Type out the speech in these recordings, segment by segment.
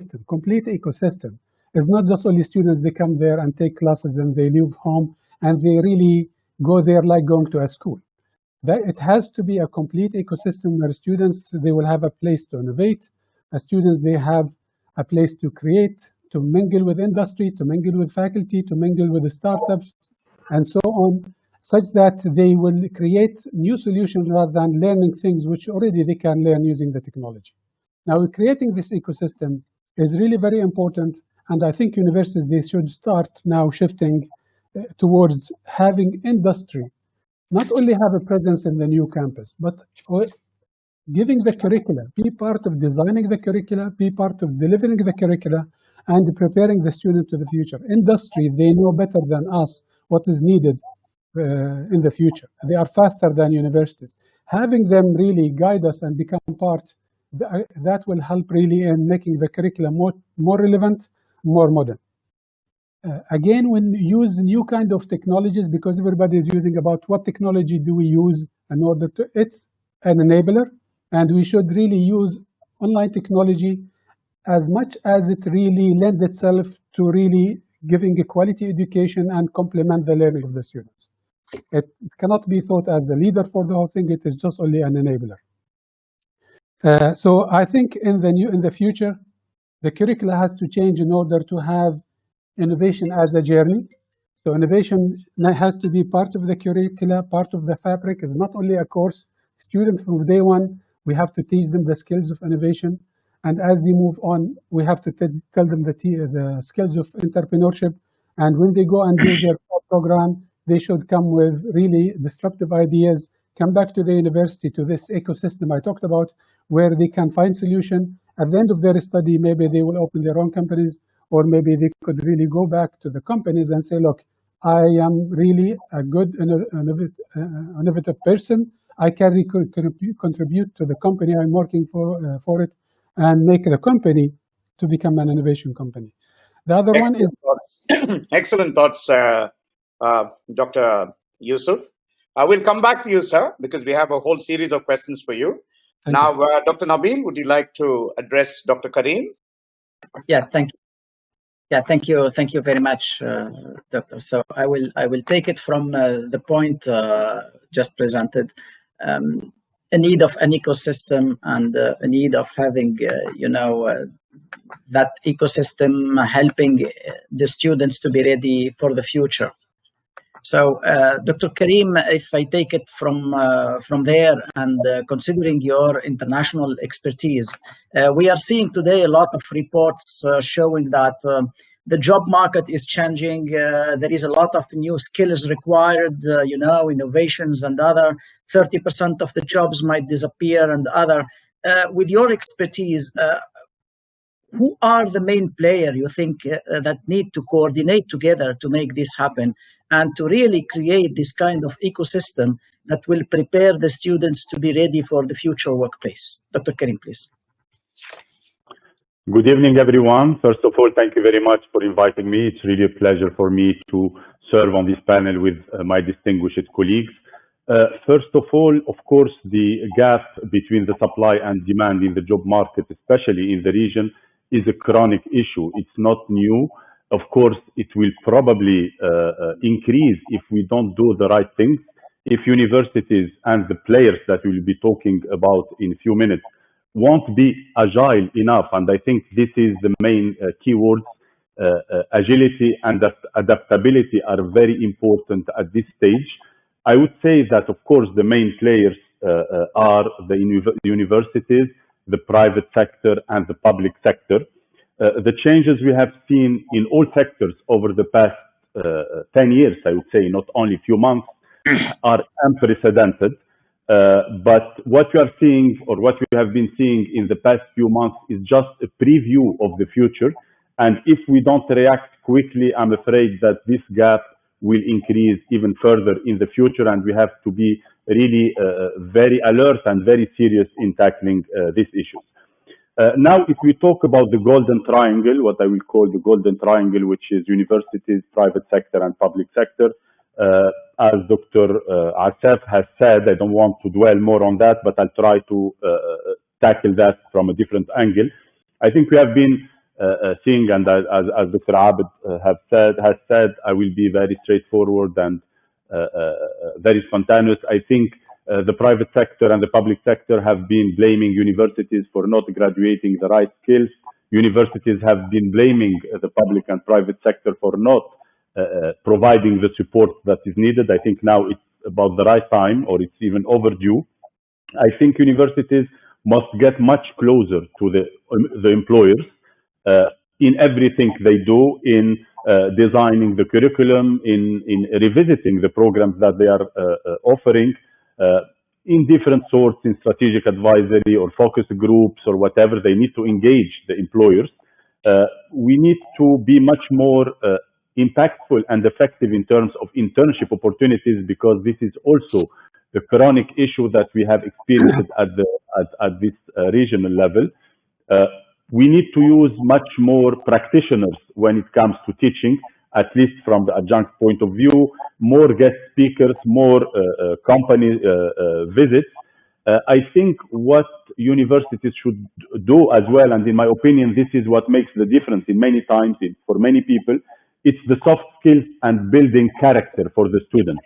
ecosystem, complete ecosystem. It's not just only students, they come there and take classes and they leave home and they really go there like going to a school. That it has to be a complete ecosystem where students, they will have a place to innovate, students, they have a place to create, to mingle with industry, to mingle with faculty, to mingle with the startups, and so on, such that they will create new solutions rather than learning things which already they can learn using the technology. Now, creating this ecosystem is really very important, and I think universities, they should start now shifting towards having industry not only have a presence in the new campus, but giving the curricula, be part of designing the curricula, be part of delivering the curricula, and preparing the student to the future. Industry, they know better than us what is needed in the future. They are faster than universities. Having them really guide us and become part, that will help really in making the curriculum more relevant, more modern. Again, when you use new kind of technologies, because everybody is using about what technology do we use in order to, it's an enabler, and we should really use online technology as much as it really lends itself to really giving a quality education and complement the learning of the students. It cannot be thought as a leader for the whole thing, it is just only an enabler. So I think in the future, the curricula has to change in order to have innovation as a journey. So innovation has to be part of the curricula, part of the fabric. Is not only a course. Students from day one, we have to teach them the skills of innovation. And as they move on, we have to tell them the skills of entrepreneurship. And when they go and do their program, they should come with really disruptive ideas, come back to the university, to this ecosystem I talked about, where they can find solution. At the end of their study, maybe they will open their own companies, or maybe they could really go back to the companies and say, look, I am really a good innovative person. I can contribute to the company I'm working for it, and make the company to become an innovation company. The other one is... Excellent thoughts, Dr. Yusuf. We'll come back to you, sir, because we have a whole series of questions for you. Now, Dr. Nabil, would you like to address Dr. Karim? Yeah, thank you. Yeah, thank you. Thank you very much, Doctor. So I will take it from the point just presented. A need of an ecosystem and a need of having, that ecosystem helping the students to be ready for the future. So, Dr. Karim, if I take it from there and considering your international expertise, we are seeing today a lot of reports showing that the job market is changing. There is a lot of new skills required, innovations and other. 30% of the jobs might disappear and other. With your expertise, who are the main players you think that need to coordinate together to make this happen and to really create this kind of ecosystem that will prepare the students to be ready for the future workplace? Dr. Karim, please. Good evening, everyone. First of all, thank you very much for inviting me. It's really a pleasure for me to serve on this panel with my distinguished colleagues. First of all, of course, the gap between the supply and demand in the job market, especially in the region, is a chronic issue. It's not new. Of course, it will probably increase if we don't do the right things. If universities and the players that we'll be talking about in a few minutes won't be agile enough, and I think this is the main keywords, agility and adaptability are very important at this stage. I would say that, of course, the main players are the universities, the private sector, and the public sector. The changes we have seen in all sectors over the past 10 years, I would say, not only a few months, are unprecedented. But what we are seeing, or what we have been seeing in the past few months, is just a preview of the future. And if we don't react quickly, I'm afraid that this gap will increase even further in the future, and we have to be really very alert and very serious in tackling these issues. Now, if we talk about the golden triangle, what I will call the golden triangle, which is universities, private sector, and public sector, as Dr. Asaf has said, I don't want to dwell more on that, but I'll try to tackle that from a different angle. I think we have been thing. And as Dr. Abed has said, I will be very straightforward and very spontaneous. I think the private sector and the public sector have been blaming universities for not graduating the right skills. Universities have been blaming the public and private sector for not providing the support that is needed. I think now it's about the right time, or it's even overdue. I think universities must get much closer to the employers in everything they do, in designing the curriculum, in revisiting the programs that they are offering, in different sorts, in strategic advisory or focus groups or whatever. They need to engage the employers. We need to be much more impactful and effective in terms of internship opportunities, because this is also a chronic issue that we have experienced at this regional level. We need to use much more practitioners when it comes to teaching, at least from the adjunct point of view, more guest speakers, more company visits. I think what universities should do as well, and in my opinion, this is what makes the difference in many times for many people, it's the soft skills and building character for the students.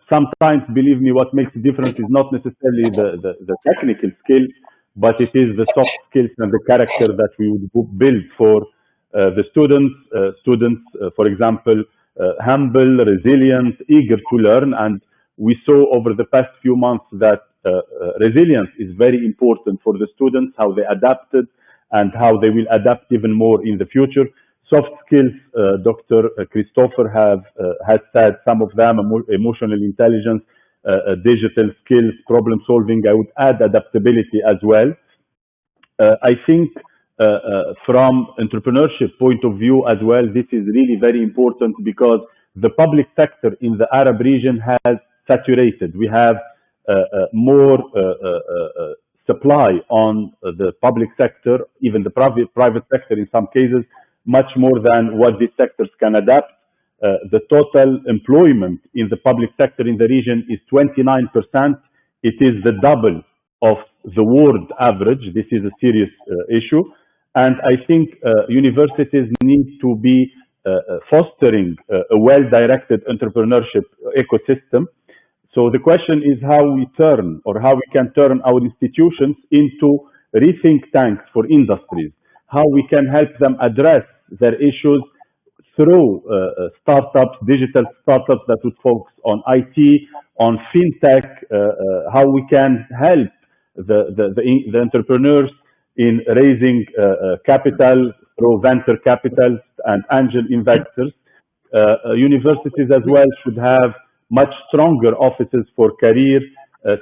Sometimes, believe me, what makes the difference is not necessarily the technical skills, but it is the soft skills and the character that we would build for the students. For example, humble, resilient, eager to learn. And we saw over the past few months that resilience is very important for the students, how they adapted and how they will adapt even more in the future. Soft skills, Dr. Christopher has said some of them: emotional intelligence, digital skills, problem solving. I would add adaptability as well. I think from entrepreneurship point of view as well, this is really very important, because the public sector in the Arab region has saturated. We have more supply on the public sector, even the private sector in some cases, much more than what these sectors can adapt. The total employment in the public sector in the region is 29%. It is the double of the world average. This is a serious issue. And I think universities need to be fostering a well-directed entrepreneurship ecosystem. So the question is how we can turn our institutions into rethink tanks for industries, how we can help them address their issues through startups, digital startups that would focus on IT, on fintech, how we can help the entrepreneurs in raising capital through venture capitals and angel investors. Universities as well should have much stronger offices for career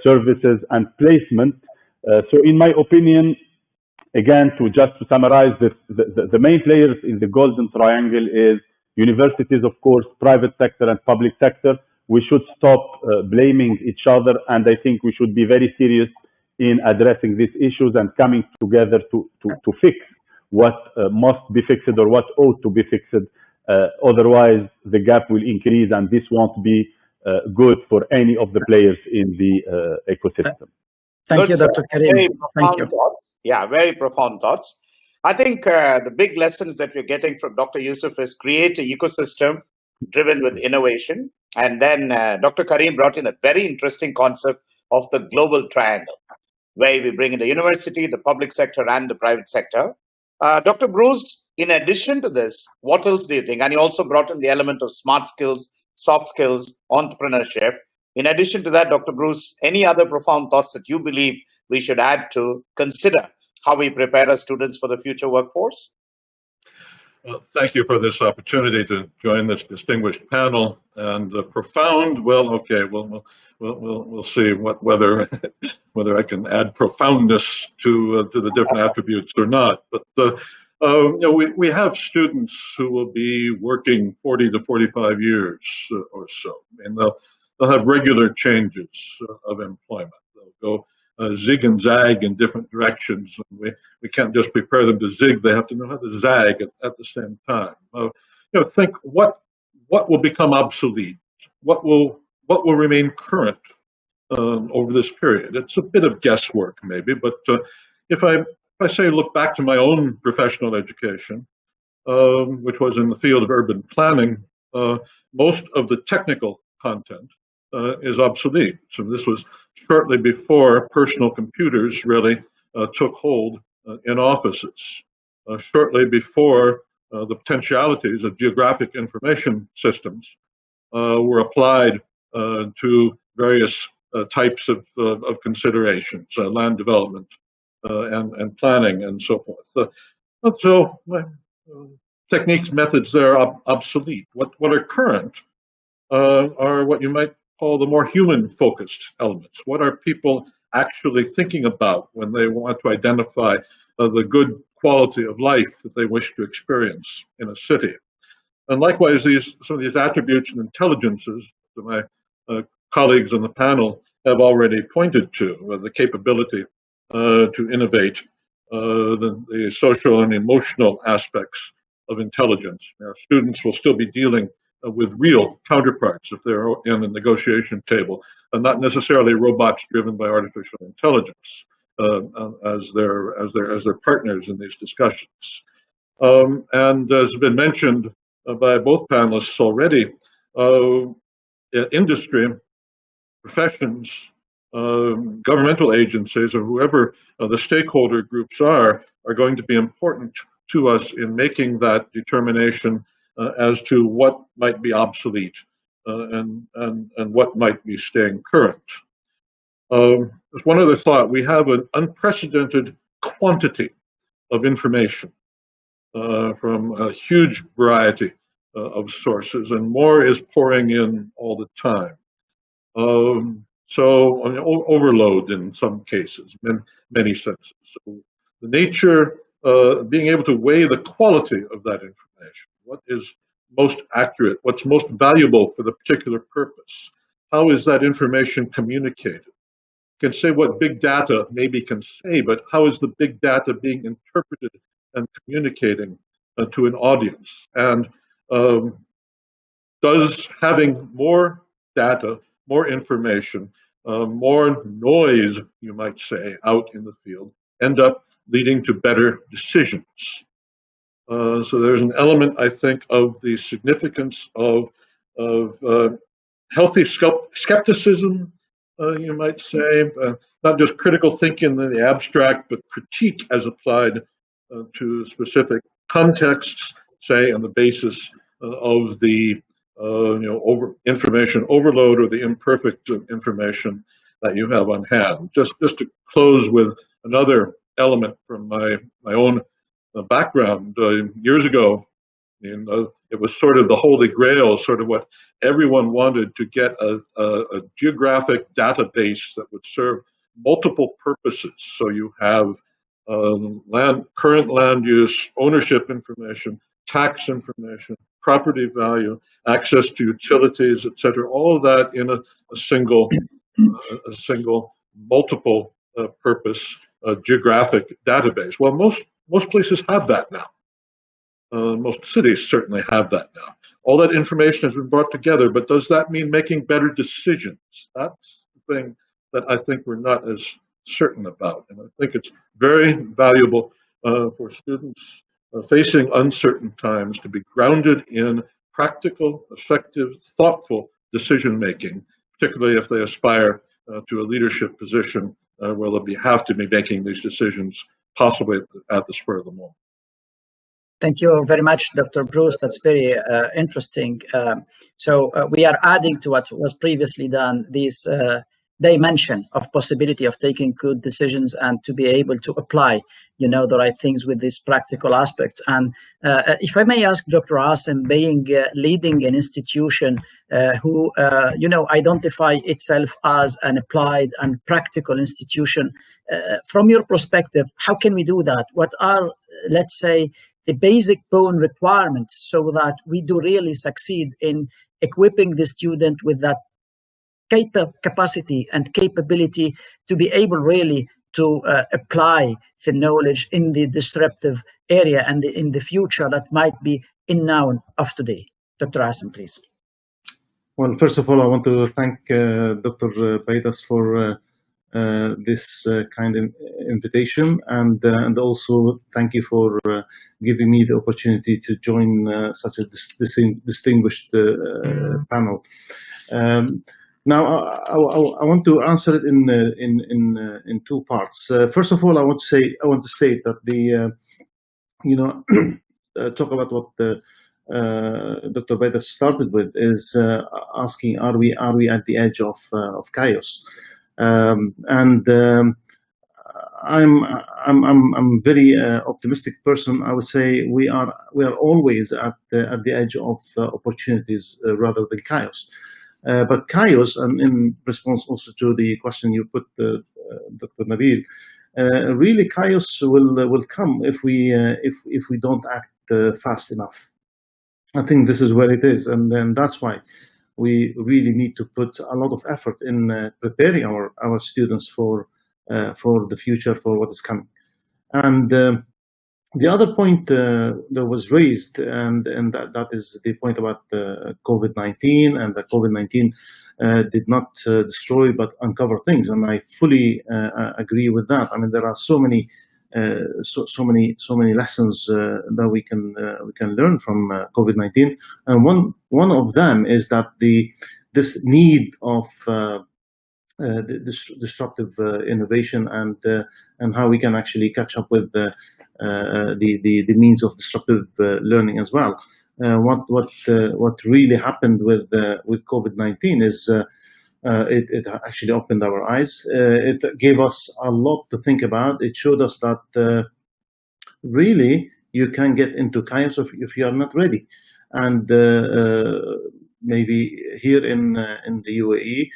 services and placement. So in my opinion, again, to summarize, the main players in the golden triangle is universities, of course, private sector and public sector. We should stop blaming each other, and I think we should be very serious in addressing these issues and coming together to fix what must be fixed or what ought to be fixed. Otherwise, the gap will increase, and this won't be good for any of the players in the ecosystem. Thank you, Dr. Karim. Thank you. Thoughts. Yeah, very profound thoughts. I think the big lessons that we're getting from Dr. Yusuf is create an ecosystem driven with innovation. And then Dr. Karim brought in a very interesting concept of the global triangle, where we bring in the university, the public sector, and the private sector. Dr. Bruce, in addition to this, what else do you think? And you also brought in the element of smart skills, soft skills, entrepreneurship. In addition to that, Dr. Bruce, any other profound thoughts that you believe we should add to consider how we prepare our students for the future workforce? Well, thank you for this opportunity to join this distinguished panel. And profound, well, okay, we'll see whether whether I can add profoundness to the different attributes or not. But you know, we have students who will be working 40 to 45 years or so, and they'll have regular changes of employment. They'll go zig and zag in different directions. We can't just prepare them to zig; they have to know how to zag at the same time. You know, think what will become obsolete, what will remain current over this period. It's a bit of guesswork, maybe, but if I I say look back to my own professional education, which was in the field of urban planning, most of the technical content is obsolete. So this was shortly before personal computers really took hold in offices, shortly before the potentialities of geographic information systems were applied to various types of considerations, land development and planning and so forth. So techniques, methods there are obsolete. What are current are what you might call the more human-focused elements. What are people actually thinking about when they want to identify the good quality of life that they wish to experience in a city? And likewise, some of these attributes and intelligences that my colleagues on the panel have already pointed to, the capability to innovate, the social and emotional aspects of intelligence. Our students will still be dealing with real counterparts if they're in a negotiation table, and not necessarily robots driven by artificial intelligence as their partners in these discussions. And as has been mentioned by both panelists already, industry, professions, governmental agencies, or whoever the stakeholder groups are going to be important to us in making that determination as to what might be obsolete and what might be staying current. There's one other thought. We have an unprecedented quantity of information from a huge variety of sources, and more is pouring in all the time. So overload in some cases, in many senses. So the nature, being able to weigh the quality of that information, what is most accurate, what's most valuable for the particular purpose, how is that information communicated? You can say what big data maybe can say, but how is the big data being interpreted and communicating to an audience? And does having more data, more information, more noise, you might say, out in the field, end up leading to better decisions? So there's an element, I think, of the significance of healthy skepticism, you might say, not just critical thinking in the abstract, but critique as applied to specific contexts, say, on the basis of the information overload or the imperfect information that you have on hand. Just to close with another element from my own background. Years ago, it was sort of the holy grail, sort of what everyone wanted, to get a geographic database that would serve multiple purposes. So you have current land use, ownership information, tax information, property value, access to utilities, etc. All of that in a single multiple purpose geographic database. Well, most places have that now. Most cities certainly have that now. All that information has been brought together, but does that mean making better decisions? That's the thing that I think we're not as certain about. And I think it's very valuable for students facing uncertain times to be grounded in practical, effective, thoughtful decision making, particularly if they aspire to a leadership position where they'll have to be making these decisions possibly at the spur of the moment. Thank you very much, Dr. Bruce. That's very interesting. So we are adding to what was previously done, this dimension of possibility of taking good decisions and to be able to apply, the right things with these practical aspects. And if I may ask Dr. Asim, leading an institution who, identify itself as an applied and practical institution, from your perspective, how can we do that? What are, let's say, the basic bone requirements so that we do really succeed in equipping the student with that capacity and capability to be able really to apply the knowledge in the disruptive area and in the future that might be unknown of today? Dr. Asim, please. Well, first of all, I want to thank Dr. Baidas for this kind of invitation, and also thank you for giving me the opportunity to join such a distinguished panel. Now, I want to answer it in two parts. First of all, I want to state that the talk about what Dr. Beda started with is asking, are we at the edge of chaos? I'm very optimistic person. I would say we are always at the edge of opportunities rather than chaos. But chaos, and in response also to the question you put, Dr. Nabil, really chaos will come if we don't act fast enough. I think this is where it is, and then that's why we really need to put a lot of effort in preparing our students for the future, for what is coming. And the other point that was raised, and that is the point about COVID-19, and that COVID-19 did not destroy but uncover things, and I fully agree with that. I mean, there are so many lessons that we can learn from COVID-19, and one of them is that this need of disruptive innovation and how we can actually catch up with the means of disruptive learning as well. What really happened with COVID-19 is it actually opened our eyes. It gave us a lot to think about. It showed us that really you can get into chaos if you are not ready. And maybe here in the UAE,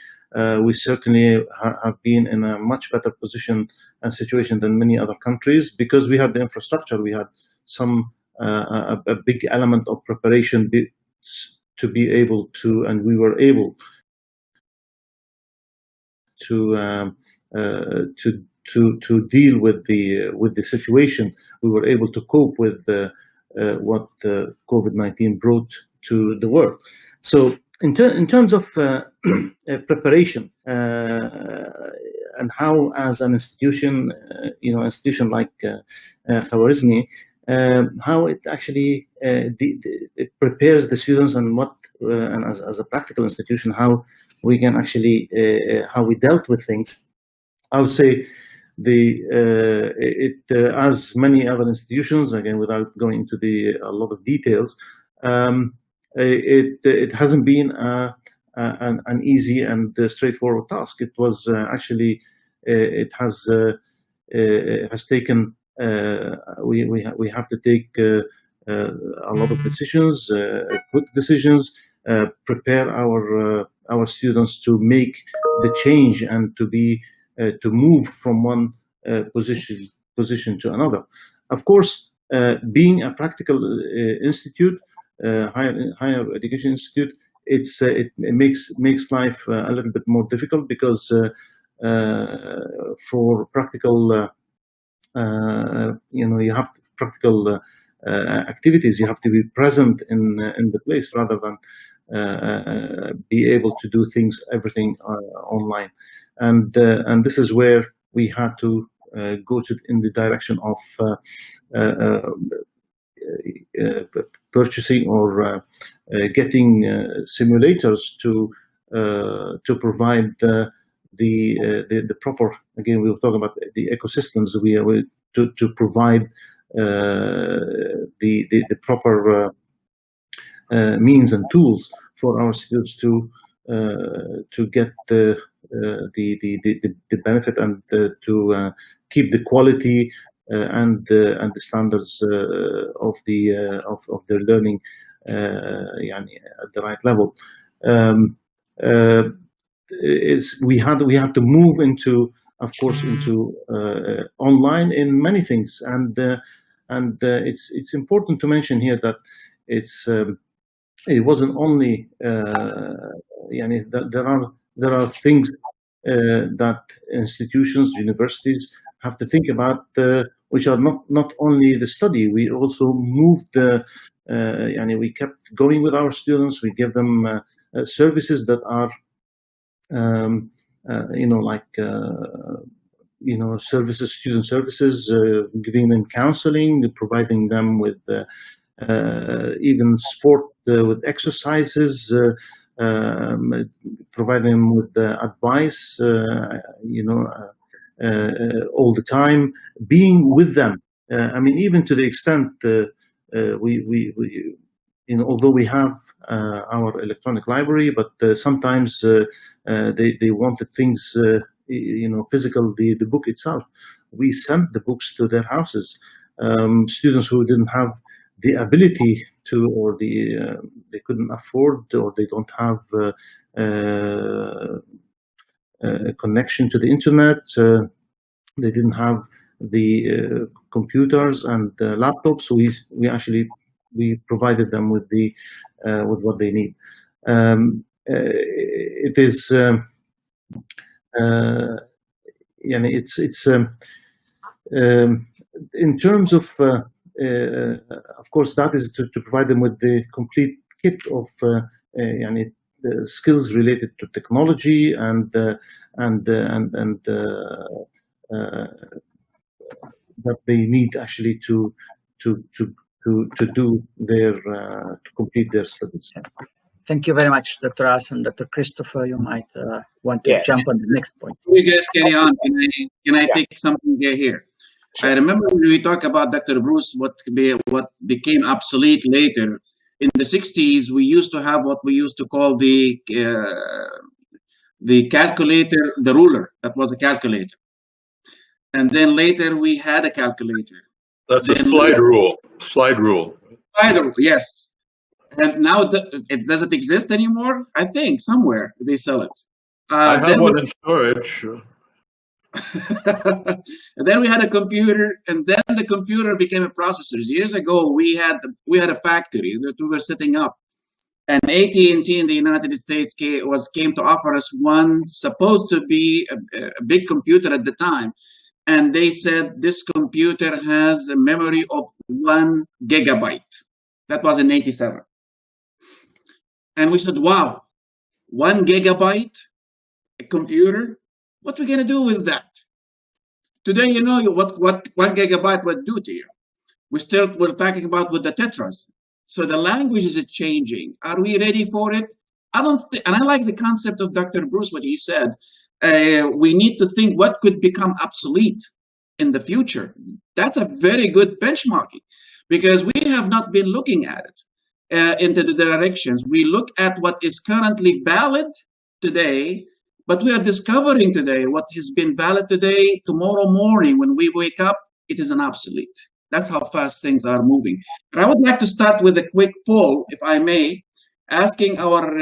we certainly have been in a much better position and situation than many other countries because we had the infrastructure. We had a big element of preparation to be able to, and we were able to deal with the situation. We were able to cope with what COVID-19 brought to the world. So in terms of preparation and how, as an institution, institution like Khwarizmi, how it actually it prepares the students, and and as a practical institution, how we can actually how we dealt with things. I would say as many other institutions, again without going into a lot of details, it hasn't been an easy and straightforward task. It was actually it has taken we have to take a lot of decisions, quick decisions, prepare our students to make the change and to move from one position to another. Of course, being a practical institute, higher education institute, it makes life a little bit more difficult because for practical you have practical activities. You have to be present in the place rather than be able to do everything online. And this is where we had to go in the direction of purchasing or getting simulators to provide the proper. Again, we were talking about the ecosystems. To provide the proper means and tools for our students to get the benefit and to keep the quality and the standards of their learning at the right level. We have to move into, of course, into online in many things, and it's important to mention here that it wasn't only there are things that institutions, universities have to think about, which are not only the study. We also moved we kept going with our students. We give them services that are like services, student services, giving them counseling, providing them with even sport with exercises, providing them with advice, all the time, being with them. I mean, even to the extent we although we have our electronic library, but sometimes they wanted things, physical, the book itself. We sent the books to their houses. Students who didn't have the ability to, or they couldn't afford, or they don't have a connection to the internet, they didn't have the computers and laptops, so we provided them with with what they need. It is it's in terms of course, that is to provide them with the complete kit of skills related to technology and that they need actually to do their to complete their studies. Thank you very much, Dr. Hassan. Dr. Christopher, you might want to jump on the next point. You guys carry on. Can I take something here? I remember when we talk about Dr. Bruce, what became obsolete later. In the 60s, we used to have what we used to call the calculator, the ruler. That was a calculator. And then later we had a calculator. That's a slide rule. Slide rule. Slide rule, yes. And now does it exist anymore? I think somewhere they sell it. I have one in storage. And then we had a computer, and then the computer became a processor. Years ago, we had a factory that we were setting up, and AT&T in the United States came to offer us one supposed to be a big computer at the time, and they said this computer has a memory of 1 gigabyte. That was in '87, and we said, "Wow, 1 gigabyte, a computer? What are we going to do with that?" Today, you know what 1 gigabyte would do to you. We're talking about with the tetras. So the language is changing. Are we ready for it? I don't think, and I like the concept of Dr. Bruce, what he said. We need to think what could become obsolete in the future. That's a very good benchmarking, because we have not been looking at it into the directions. We look at what is currently valid today, but we are discovering today what has been valid today. Tomorrow morning, when we wake up, it is an obsolete. That's how fast things are moving. And I would like to start with a quick poll, if I may, asking our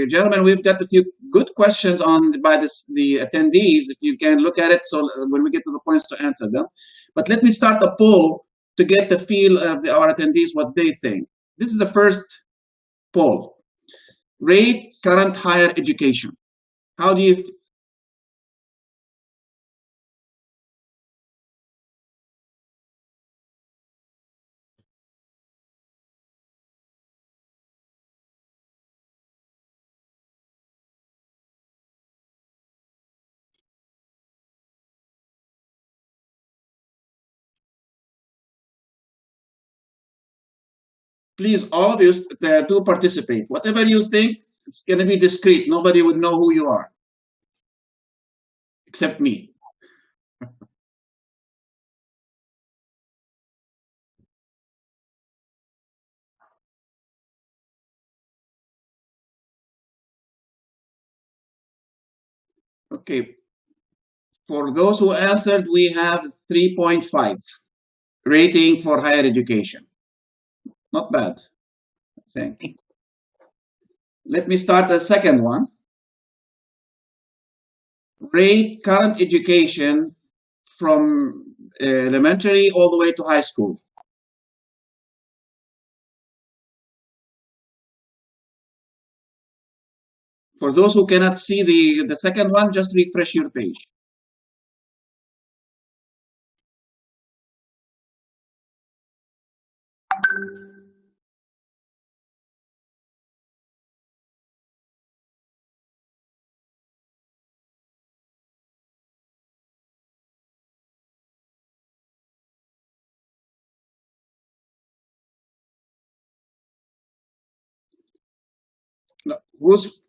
gentlemen. We've got a few good questions by the attendees. If you can look at it, so when we get to the points to answer them. But let me start a poll to get the feel of our attendees, what they think. This is the first poll. Rate current higher education. How do you? Please, all of you, do participate. Whatever you think, it's going to be discreet. Nobody would know who you are, except me. Okay. For those who answered, we have 3.5 rating for higher education. Not bad, I think. Let me start the second one. Rate current education from elementary all the way to high school. For those who cannot see the second one, just refresh your page. Who's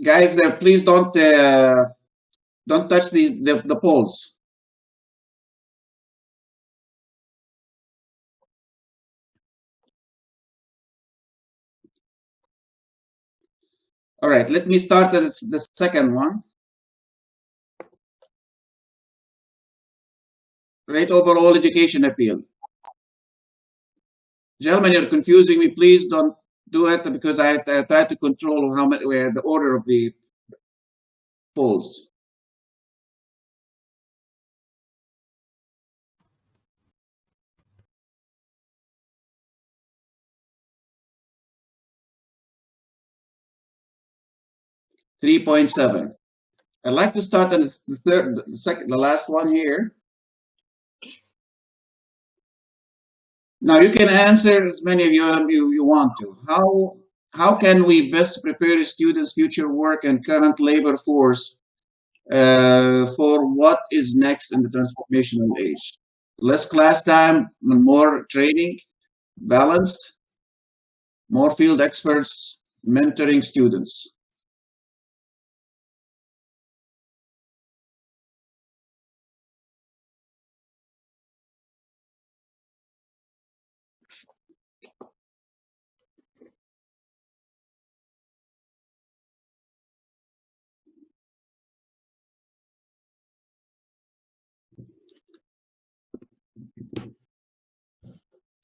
guys? Please don't touch the polls. All right, let me start the second one. Rate overall education appeal. Gentlemen, you're confusing me. Please don't do it because I try to control how many the order of the polls. $3.7. I'd like to start on the last one here. Now you can answer as many of you want to. How can we best prepare students' future work and current labor force for what is next in the transformational age? Less class time, more training, balanced, more field experts, mentoring students.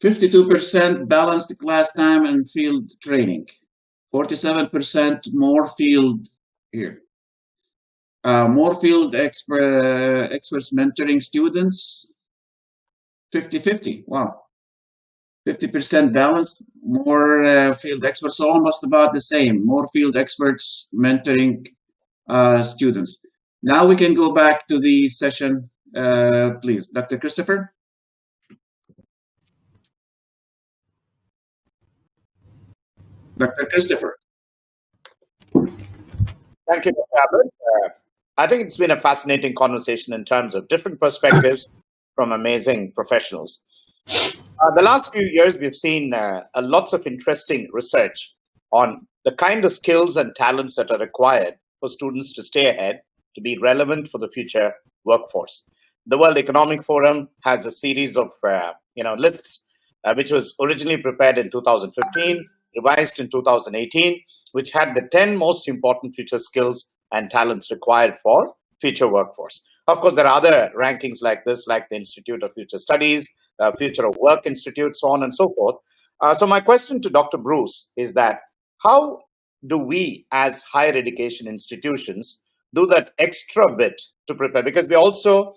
%52 balanced class time and field training. 47% more field here. More field experts mentoring students. 50-50. Wow. 50% balanced, more field experts, almost about the same. More field experts mentoring students. Now we can go back to the session, please. Dr. Christopher? Dr. Christopher. Thank you, Dr. Abbott. I think it's been a fascinating conversation in terms of different perspectives from amazing professionals. The last few years, we've seen lots of interesting research on the kind of skills and talents that are required for students to stay ahead, to be relevant for the future workforce. The World Economic Forum has a series of lists, which was originally prepared in 2015, revised in 2018, which had the 10 most important future skills and talents required for future workforce. Of course, there are other rankings like this, like the Institute of Future Studies, Future of Work Institute, so on and so forth. So my question to Dr. Bruce is that how do we as higher education institutions do that extra bit to prepare? Because we also,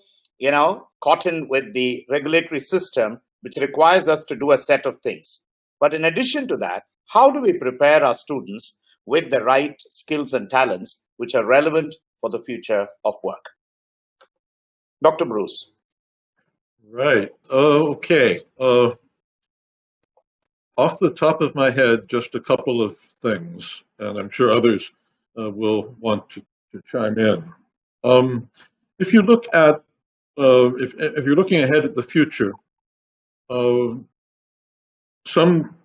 caught in with the regulatory system, which requires us to do a set of things. But in addition to that, how do we prepare our students with the right skills and talents which are relevant for the future of work? Dr. Bruce. Right. Okay. Off the top of my head, just a couple of things, and I'm sure others will want to chime in. If you look at, if you're looking ahead at the future, some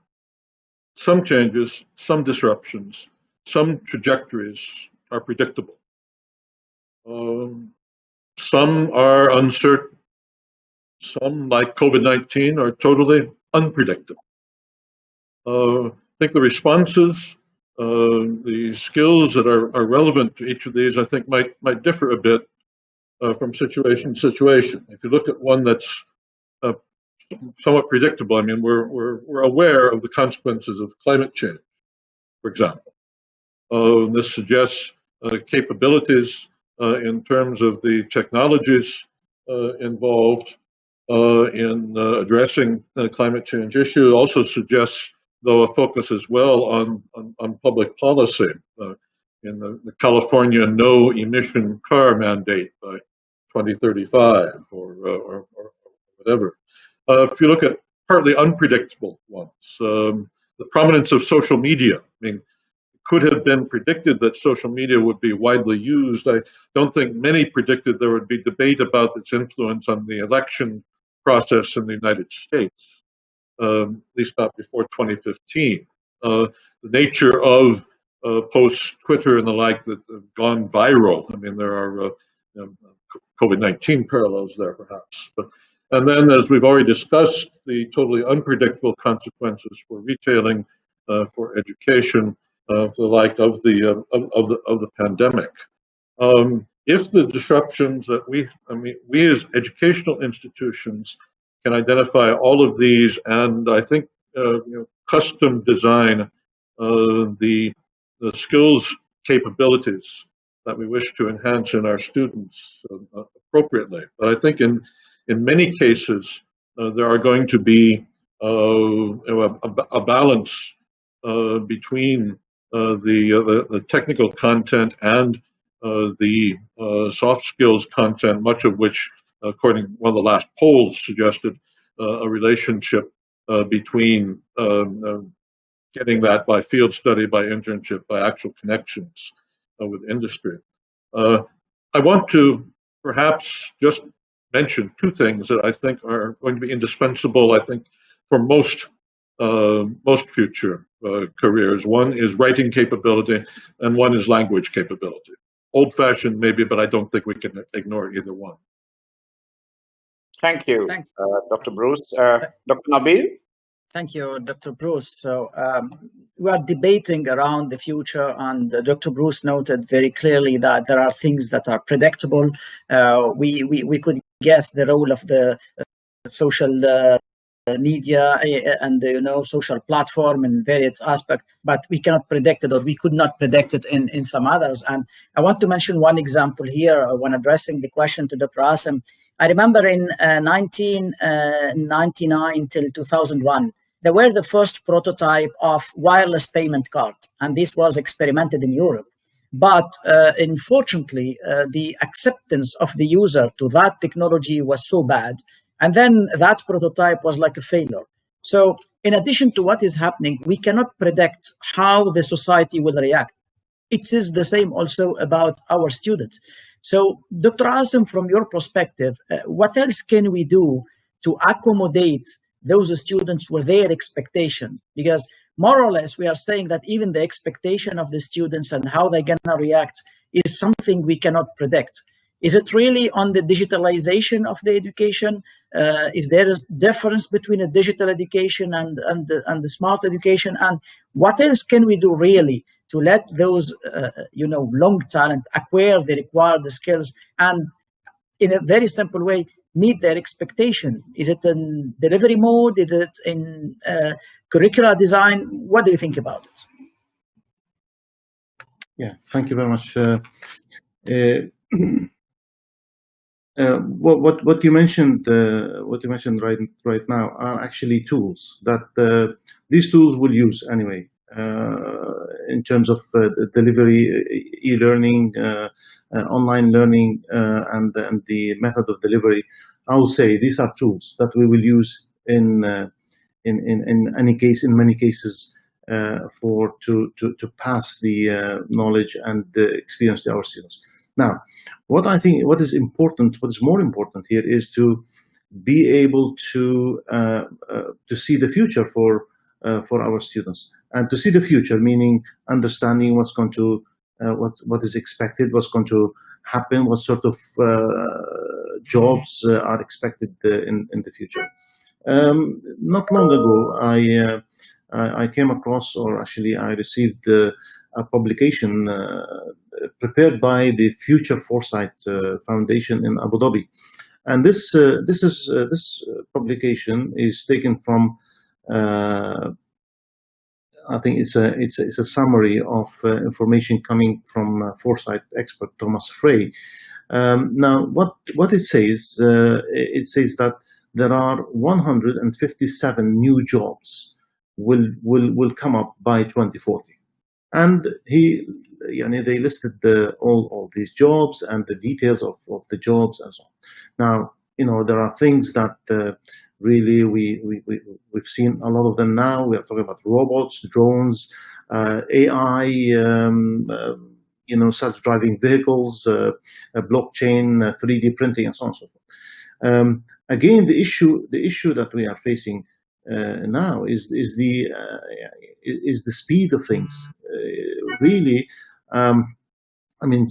changes, some disruptions, some trajectories are predictable. Some are uncertain. Some, like COVID-19, are totally unpredictable. I think the responses, the skills that are relevant to each of these, I think might differ a bit from situation to situation. If you look at one that's somewhat predictable, I mean, we're aware of the consequences of climate change, for example. This suggests capabilities in terms of the technologies involved in addressing the climate change issue. It also suggests, though, a focus as well on public policy in the California no emission car mandate by 2035 or whatever. If you look at partly unpredictable ones, the prominence of social media. I mean, it could have been predicted that social media would be widely used. I don't think many predicted there would be debate about its influence on the election process in the United States, at least not before 2015. The nature of posts, Twitter and the like, that have gone viral. I mean, there are COVID-19 parallels there, perhaps. And then, as we've already discussed, the totally unpredictable consequences for retailing, for education, for the like of the pandemic. If the disruptions that we as educational institutions can identify all of these, and I think custom design the skills capabilities that we wish to enhance in our students appropriately. But I think in many cases there are going to be a balance between the technical content and the soft skills content, much of which, according to one of the last polls, suggested a relationship between getting that by field study, by internship, by actual connections with industry. I want to perhaps just mention two things that I think are going to be indispensable, I think, for most future careers. One is writing capability, and one is language capability. Old-fashioned maybe, but I don't think we can ignore either one. Thank you, Dr. Bruce. Dr. Nabil? Thank you, Dr. Bruce. So we are debating around the future, and Dr. Bruce noted very clearly that there are things that are predictable. We could guess the role of the social media and social platform in various aspects, but we cannot predict it, or we could not predict it in some others. And I want to mention one example here when addressing the question to Dr. Asim. I remember in 1999 till 2001, there were the first prototype of wireless payment card, and this was experimented in Europe. But unfortunately, the acceptance of the user to that technology was so bad, and then that prototype was like a failure. So in addition to what is happening, we cannot predict how the society will react. It is the same also about our students. So Dr. Asim, from your perspective, what else can we do to accommodate those students with their expectation? Because more or less, we are saying that even the expectation of the students and how they're going to react is something we cannot predict. Is it really on the digitalization of the education? Is there a difference between a digital education and the smart education? And what else can we do really to let those long talent acquire the required skills and in a very simple way meet their expectation? Is it in delivery mode? Is it in curricular design? What do you think about it? Yeah, thank you very much. What you mentioned right now are actually tools that these tools will use anyway in terms of delivery, e-learning, online learning, and the method of delivery. I will say these are tools that we will use in many cases to pass the knowledge and the experience to our students. Now, what is more important here is to be able to see the future for our students, and to see the future meaning understanding what's going to what is expected, what's going to happen, what sort of jobs are expected in the future. Not long ago, I came across, or actually I received a publication prepared by the Future Foresight Foundation in Abu Dhabi, and this publication is taken from I think it's a summary of information coming from Foresight expert Thomas Frey. Now, what it says that there are 157 new jobs will come up by 2040, and they listed all these jobs and the details of the jobs and so on. Now, there are things that really we've seen a lot of them now. We are talking about robots, drones, AI, self-driving vehicles, blockchain, 3D printing, and so on and so forth. Again, the issue that we are facing now is the speed of things. really,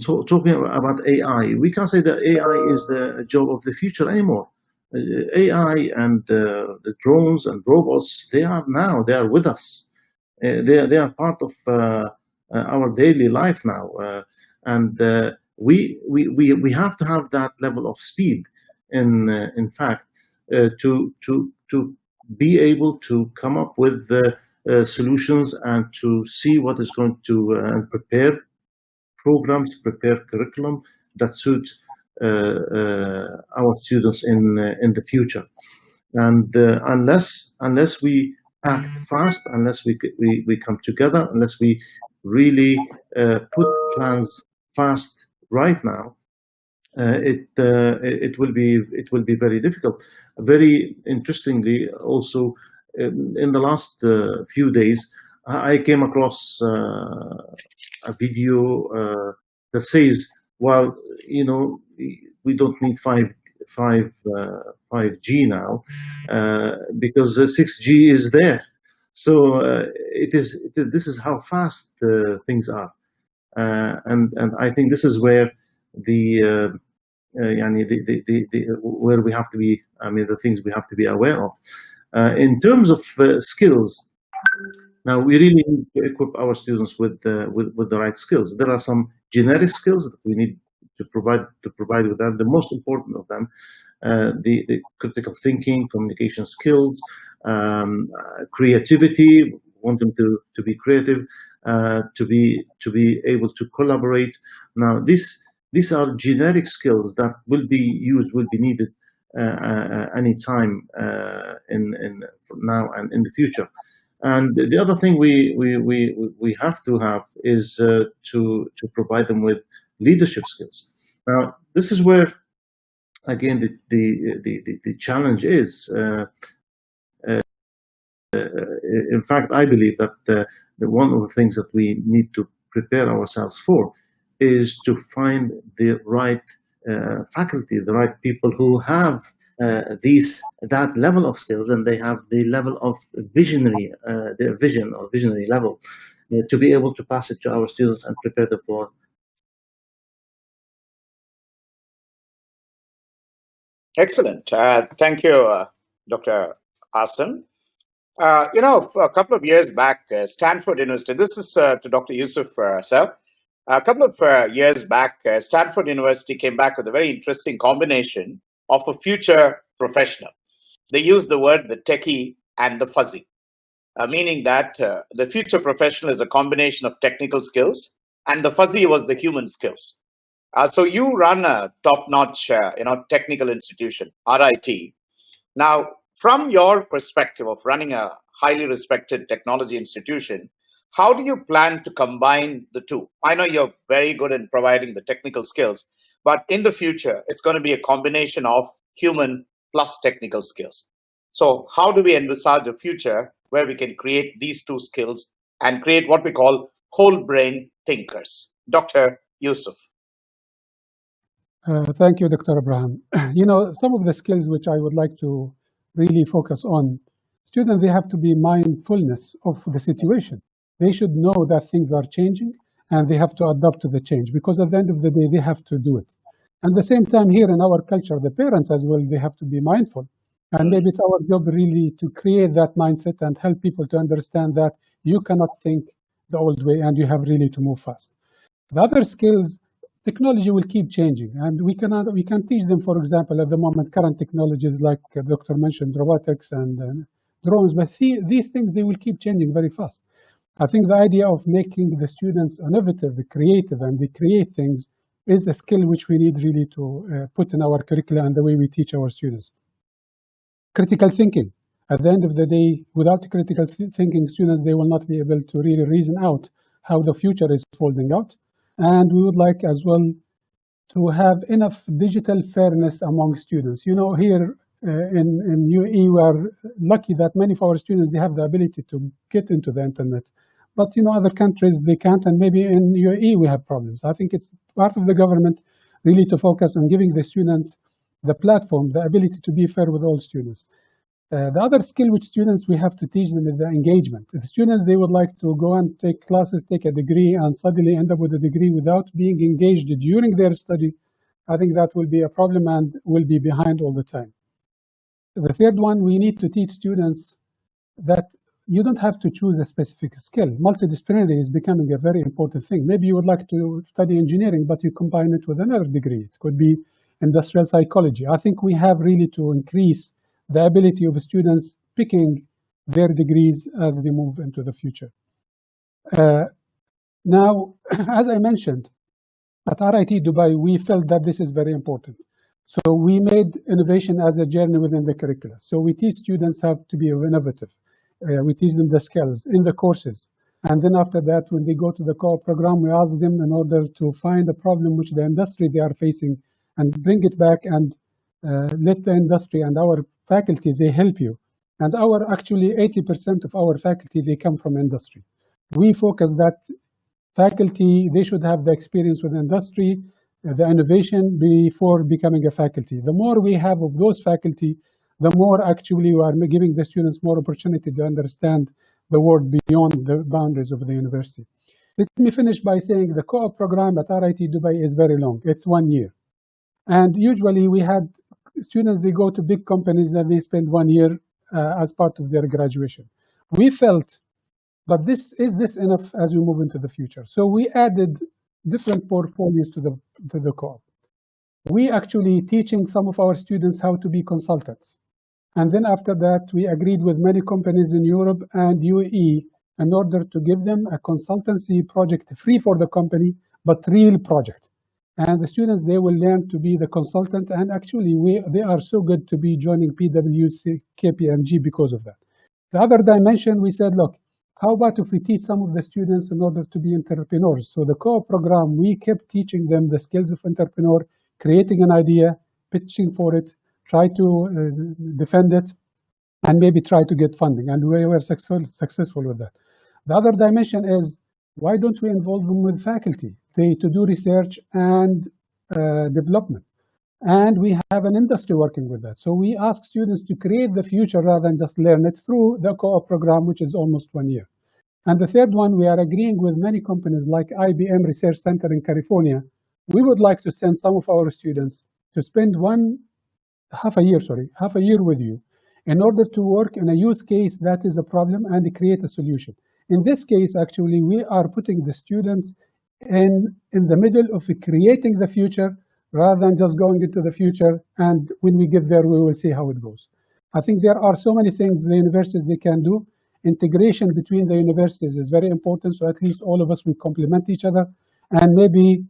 talking about AI, we can't say that AI is the job of the future anymore. AI and the drones and robots, they are with us. They are part of our daily life now, and we have to have that level of speed. In fact, to be able to come up with solutions and to see what is going to and prepare programs, prepare curriculum that suit our students in the future. And unless we act fast, unless we come together, unless we really put plans fast right now, it will be very difficult. Very interestingly, also in the last few days, I came across a video that says, well, we don't need 5G now because 6G is there. So this is how fast things are, and I think this is where where we have to be. The things we have to be aware of in terms of skills. Now we really need to equip our students with the right skills. There are some generic skills that we need to provide with them. The most important of them, the critical thinking, communication skills, creativity. Want them to be creative, to be able to collaborate. Now these are generic skills that will be needed anytime in now and in the future. And the other thing we have to have is to provide them with leadership skills. Now this is where again the challenge is. In fact, I believe that one of the things that we need to prepare ourselves for is to find the right faculty, the right people who have that level of skills, and they have the level of visionary, their vision or visionary level, to be able to pass it to our students and prepare them for. Excellent. Thank you, Dr. Aslam. A couple of years back, Stanford University, this is to Dr. Yusuf, sir. A couple of years back, Stanford University came back with a very interesting combination of a future professional. They used the word the techie and the fuzzy, meaning that the future professional is a combination of technical skills and the fuzzy was the human skills. So you run a top-notch, technical institution, RIT. Now, from your perspective of running a highly respected technology institution, how do you plan to combine the two? I know you're very good in providing the technical skills, but in the future, it's going to be a combination of human plus technical skills. So how do we envisage a future where we can create these two skills and create what we call whole brain thinkers? Dr. Yusuf. Thank you, Dr. Abraham. Some of the skills which I would like to really focus on, students, they have to be mindfulness of the situation. They should know that things are changing and they have to adapt to the change, because at the end of the day, they have to do it. And at the same time, here in our culture, the parents as well, they have to be mindful. And maybe it's our job really to create that mindset and help people to understand that you cannot think the old way and you have really to move fast. The other skills, technology will keep changing, and we can teach them, for example, at the moment, current technologies like Dr. mentioned, robotics and drones, but these things, they will keep changing very fast. I think the idea of making the students innovative, creative, and they create things is a skill which we need really to put in our curricula and the way we teach our students. Critical thinking. At the end of the day, without critical thinking, students, they will not be able to really reason out how the future is folding out. And we would like as well to have enough digital fairness among students. Here in UAE, we are lucky that many of our students, they have the ability to get into the internet. But other countries, they can't, and maybe in UAE we have problems. I think it's part of the government really to focus on giving the students the platform, the ability to be fair with all students. The other skill which students we have to teach them is the engagement. If students, they would like to go and take classes, take a degree, and suddenly end up with a degree without being engaged during their study, I think that will be a problem and will be behind all the time. The third one, we need to teach students that you don't have to choose a specific skill. Multidisciplinary is becoming a very important thing. Maybe you would like to study engineering, but you combine it with another degree. It could be industrial psychology. I think we have really to increase the ability of students picking their degrees as they move into the future. Now, as I mentioned, at RIT Dubai, we felt that this is very important. So we made innovation as a journey within the curricula. So we teach students how to be innovative. We teach them the skills in the courses. And then after that, when they go to the co-op program, we ask them in order to find a problem which the industry they are facing and bring it back and let the industry and our faculty, they help you. And actually 80% of our faculty, they come from industry. We focus that faculty, they should have the experience with industry, the innovation before becoming a faculty. The more we have of those faculty, the more actually we are giving the students more opportunity to understand the world beyond the boundaries of the university. Let me finish by saying the co-op program at RIT Dubai is very long. It's 1 year. And usually we had students, they go to big companies and they spend 1 year as part of their graduation. We felt, but is this enough as we move into the future? So we added different portfolios to the co-op. We actually teaching some of our students how to be consultants. And then after that, we agreed with many companies in Europe and UAE in order to give them a consultancy project free for the company, but real project. And the students, they will learn to be the consultant. And actually, they are so good to be joining PwC, KPMG because of that. The other dimension, we said, look, how about if we teach some of the students in order to be entrepreneurs? So the co-op program, we kept teaching them the skills of entrepreneur, creating an idea, pitching for it, try to defend it, and maybe try to get funding. And we were successful with that. The other dimension is, why don't we involve them with faculty to do research and development? And we have an industry working with that. So we ask students to create the future rather than just learn it through the co-op program, which is almost 1 year. And the third one, we are agreeing with many companies like IBM Research Center in California. We would like to send some of our students to spend half a year with you in order to work in a use case that is a problem and create a solution. In this case, actually, we are putting the students in the middle of creating the future rather than just going into the future. And when we get there, we will see how it goes. I think there are so many things the universities they can do. Integration between the universities is very important. So at least all of us will complement each other. And maybe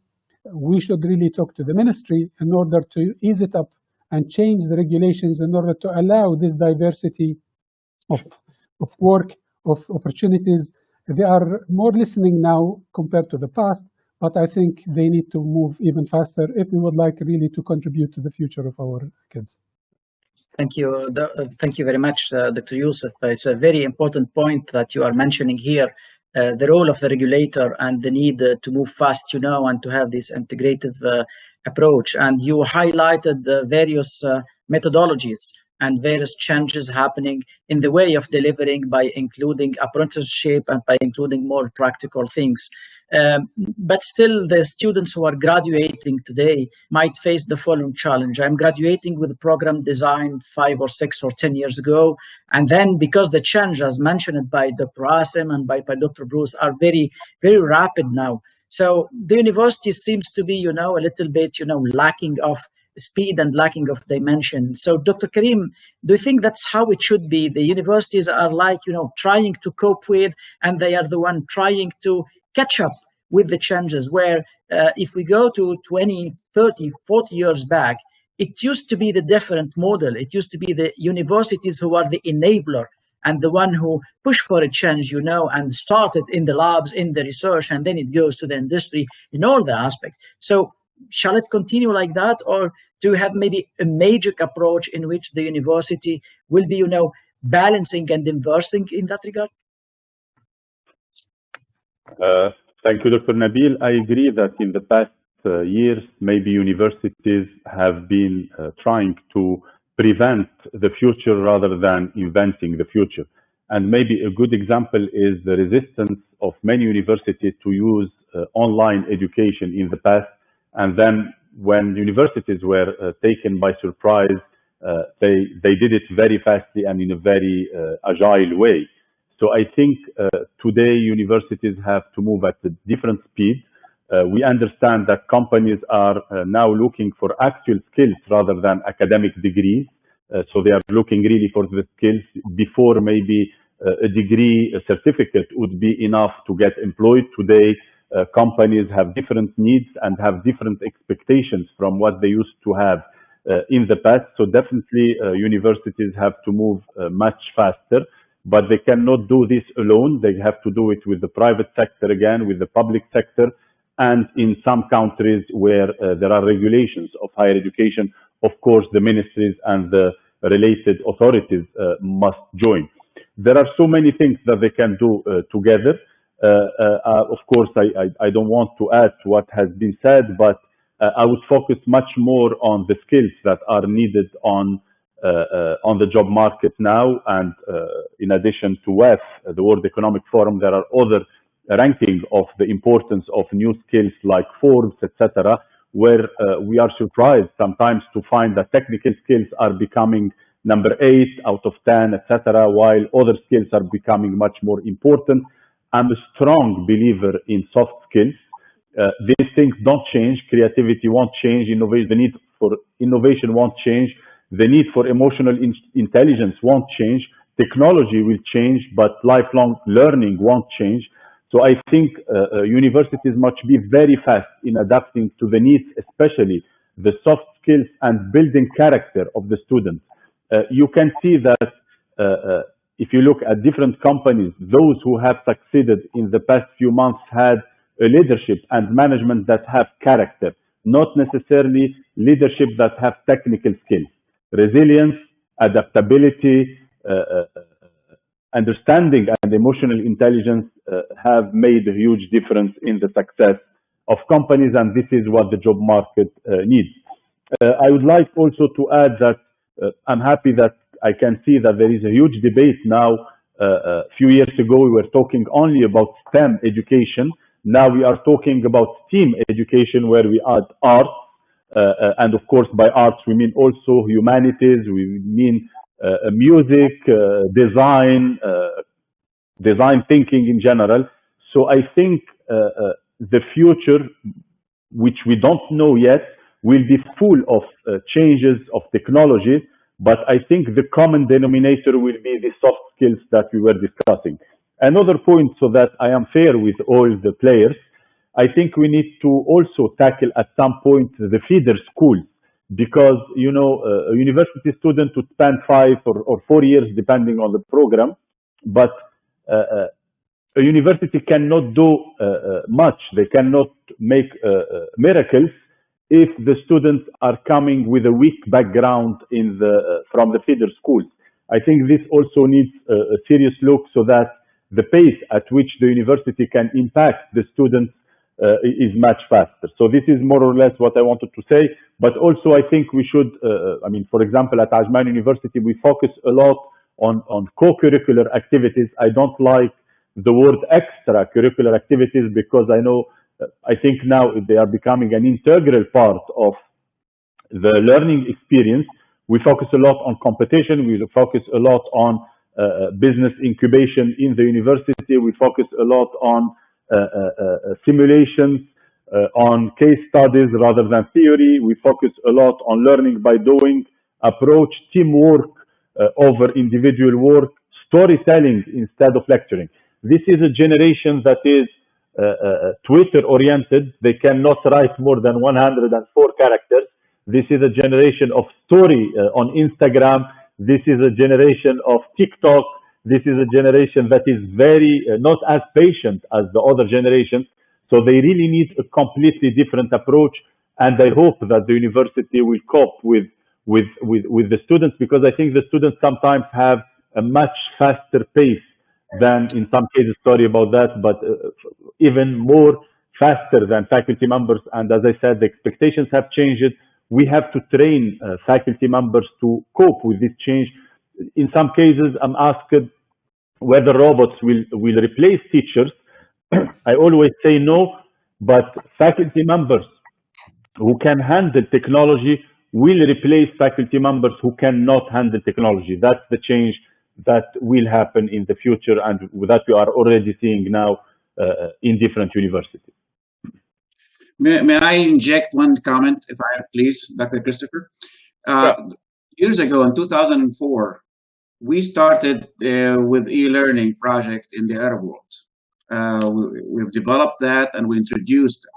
we should really talk to the ministry in order to ease it up and change the regulations in order to allow this diversity of work, of opportunities. They are more listening now compared to the past, but I think they need to move even faster if we would like really to contribute to the future of our kids. Thank you. Thank you very much, Dr. Youssef. It's a very important point that you are mentioning here, the role of the regulator and the need to move fast, and to have this integrative approach. And you highlighted various methodologies and various changes happening in the way of delivering by including apprenticeship and by including more practical things. But still, the students who are graduating today might face the following challenge. I'm graduating with a program designed 5 or 6 or 10 years ago. And then because the change, as mentioned by Dr. Asim and by Dr. Bruce, are very, very rapid now. So the university seems to be, a little bit, lacking of speed and lacking of dimension. So Dr. Karim, do you think that's how it should be? The universities are like, trying to cope with, and they are the one trying to catch up with the changes, where if we go to 20, 30, 40 years back, it used to be the different model. It used to be the universities who are the enabler and the one who push for a change, and started in the labs, in the research, and then it goes to the industry in all the aspects. So shall it continue like that, or do you have maybe a major approach in which the university will be, balancing and inversing in that regard? Thank you, Dr. Nabil. I agree that in the past years, maybe universities have been trying to prevent the future rather than inventing the future. And maybe a good example is the resistance of many universities to use online education in the past. And then when universities were taken by surprise, they did it very fastly and in a very agile way. So I think today universities have to move at a different speed. We understand that companies are now looking for actual skills rather than academic degrees. So they are looking really for the skills before maybe a degree, a certificate would be enough to get employed. Today, companies have different needs and have different expectations from what they used to have in the past. So definitely universities have to move much faster, but they cannot do this alone. They have to do it with the private sector again, with the public sector, and in some countries where there are regulations of higher education, of course, the ministries and the related authorities must join. There are so many things that they can do together. Of course, I don't want to add to what has been said, but I would focus much more on the skills that are needed on the job market now. And in addition to WEF, the World Economic Forum, there are other ranking of the importance of new skills like Forbes, etc., where we are surprised sometimes to find that technical skills are becoming number 8 out of 10, etc., while other skills are becoming much more important. I'm a strong believer in soft skills. These things don't change. Creativity won't change. Innovation, the need for innovation won't change. The need for emotional intelligence won't change. Technology will change, but lifelong learning won't change. So I think universities must be very fast in adapting to the needs, especially the soft skills and building character of the students. You can see that if you look at different companies, those who have succeeded in the past few months had a leadership and management that have character, not necessarily leadership that have technical skills. Resilience, adaptability, understanding and emotional intelligence have made a huge difference in the success of companies, and this is what the job market needs. I would like also to add that I'm happy that I can see that there is a huge debate now. A few years ago, we were talking only about STEM education. Now we are talking about STEAM education, where we add arts. And of course, by arts, we mean also humanities, we mean music, design, design thinking in general. So I think the future, which we don't know yet, will be full of changes of technology, but I think the common denominator will be the soft skills that we were discussing. Another point, so that I am fair with all the players, I think we need to also tackle at some point the feeder schools, because, you know, a university student would spend 5 or 4 years, depending on the program, but a university cannot do much. They cannot make miracles if the students are coming with a weak background in from the feeder schools. I think this also needs a serious look, so that the pace at which the university can impact the students is much faster. So this is more or less what I wanted to say. But also I think we should, I mean, for example, at Ajman University, we focus a lot on co-curricular activities. I don't like the word extracurricular activities, because I think now they are becoming an integral part of the learning experience. We focus a lot on competition. We focus a lot on business incubation in the university. We focus a lot on simulations, on case studies rather than theory. We focus a lot on learning by doing, approach, teamwork over individual work, storytelling instead of lecturing. This is a generation that is Twitter-oriented. They cannot write more than 104 characters. This is a generation of story on Instagram. This is a generation of TikTok. This is a generation that is very not as patient as the other generations. So they really need a completely different approach. And I hope that the university will cope with the students, because I think the students sometimes have a much faster pace than, in some cases, sorry about that, but even more faster than faculty members. And as I said, the expectations have changed. we have to train faculty members to cope with this change. In some cases, I'm asked whether robots will replace teachers. I always say no, but faculty members who can handle technology will replace faculty members who cannot handle technology. That's the change that will happen in the future, and that we are already seeing now in different universities. May I inject one comment, if I please, Dr. Christopher? Years ago, in 2004, we started with e-learning project in the Arab world. We've developed that and we introduced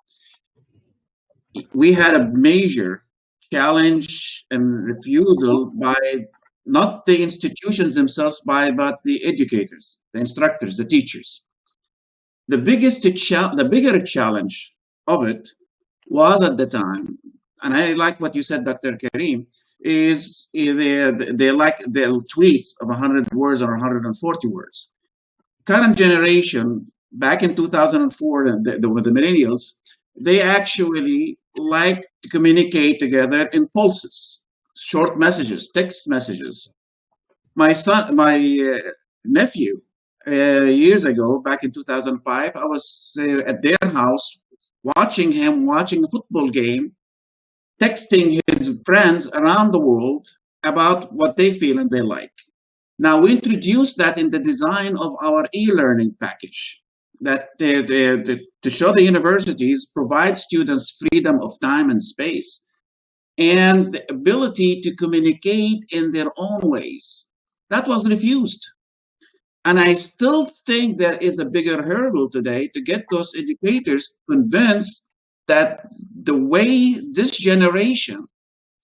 it. We had a major challenge and refusal by not the institutions themselves, but the educators, the instructors, the teachers. The bigger challenge of it was at the time, and I like what you said, Dr. Karim, is they like their tweets of 100 words or 140 words. Current generation, back in 2004, with the millennials, they actually like to communicate together in pulses, short messages, text messages. My nephew, years ago, back in 2005, I was at their house watching a football game, texting his friends around the world about what they feel and they like. Now, we introduced that in the design of our e-learning package, that to show the universities provide students freedom of time and space and the ability to communicate in their own ways. That was refused. And I still think there is a bigger hurdle today to get those educators convinced that the way this generation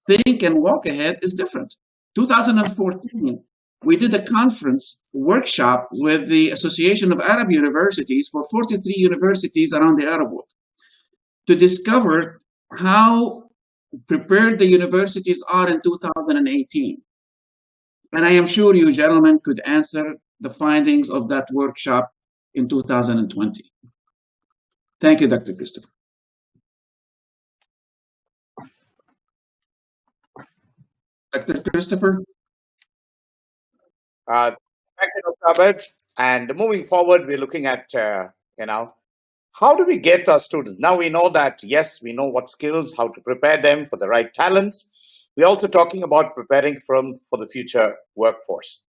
think and walk ahead is different. 2014, we did a conference workshop with the Association of Arab Universities for 43 universities around the Arab world to discover how prepared the universities are in 2018. And I am sure you gentlemen could answer the findings of that workshop in 2020. Thank you, Dr. Christopher. Dr. Christopher? Thank you, Dr. Abed. And moving forward, we're looking at, how do we get our students? Now we know that, yes, we know what skills, how to prepare them for the right talents. We're also talking about preparing for the future workforce.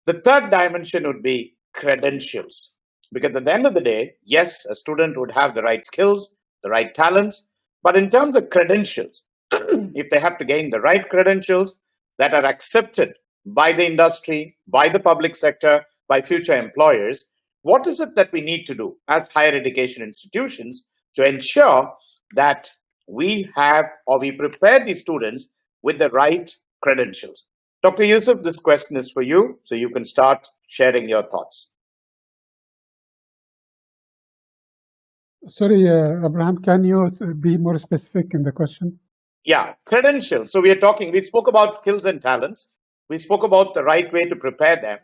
The third dimension would be credentials. Because at the end of the day, yes, a student would have the right skills, the right talents, but in terms of credentials, if they have to gain the right credentials that are accepted by the industry, by the public sector, by future employers, what is it that we need to do as higher education institutions to ensure that we have or we prepare these students with the right credentials? Dr. Yusuf, this question is for you, so you can start sharing your thoughts. Sorry, Abraham, can you be more specific in the question? Yeah, credentials. So we spoke about skills and talents. We spoke about the right way to prepare them.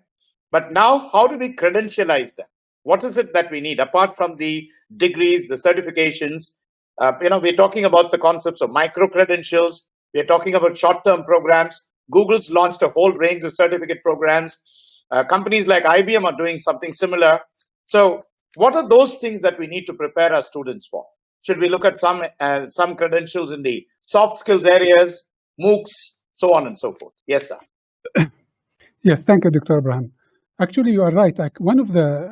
But now, how do we credentialize them? What is it that we need? Apart from the degrees, the certifications, we're talking about the concepts of micro-credentials. We're talking about short-term programs. Google's launched a whole range of certificate programs. Companies like IBM are doing something similar. So what are those things that we need to prepare our students for? Should we look at some credentials in the soft skills areas, MOOCs, so on and so forth? Yes, sir. Yes, thank you, Dr. Abraham. Actually, you are right. One of the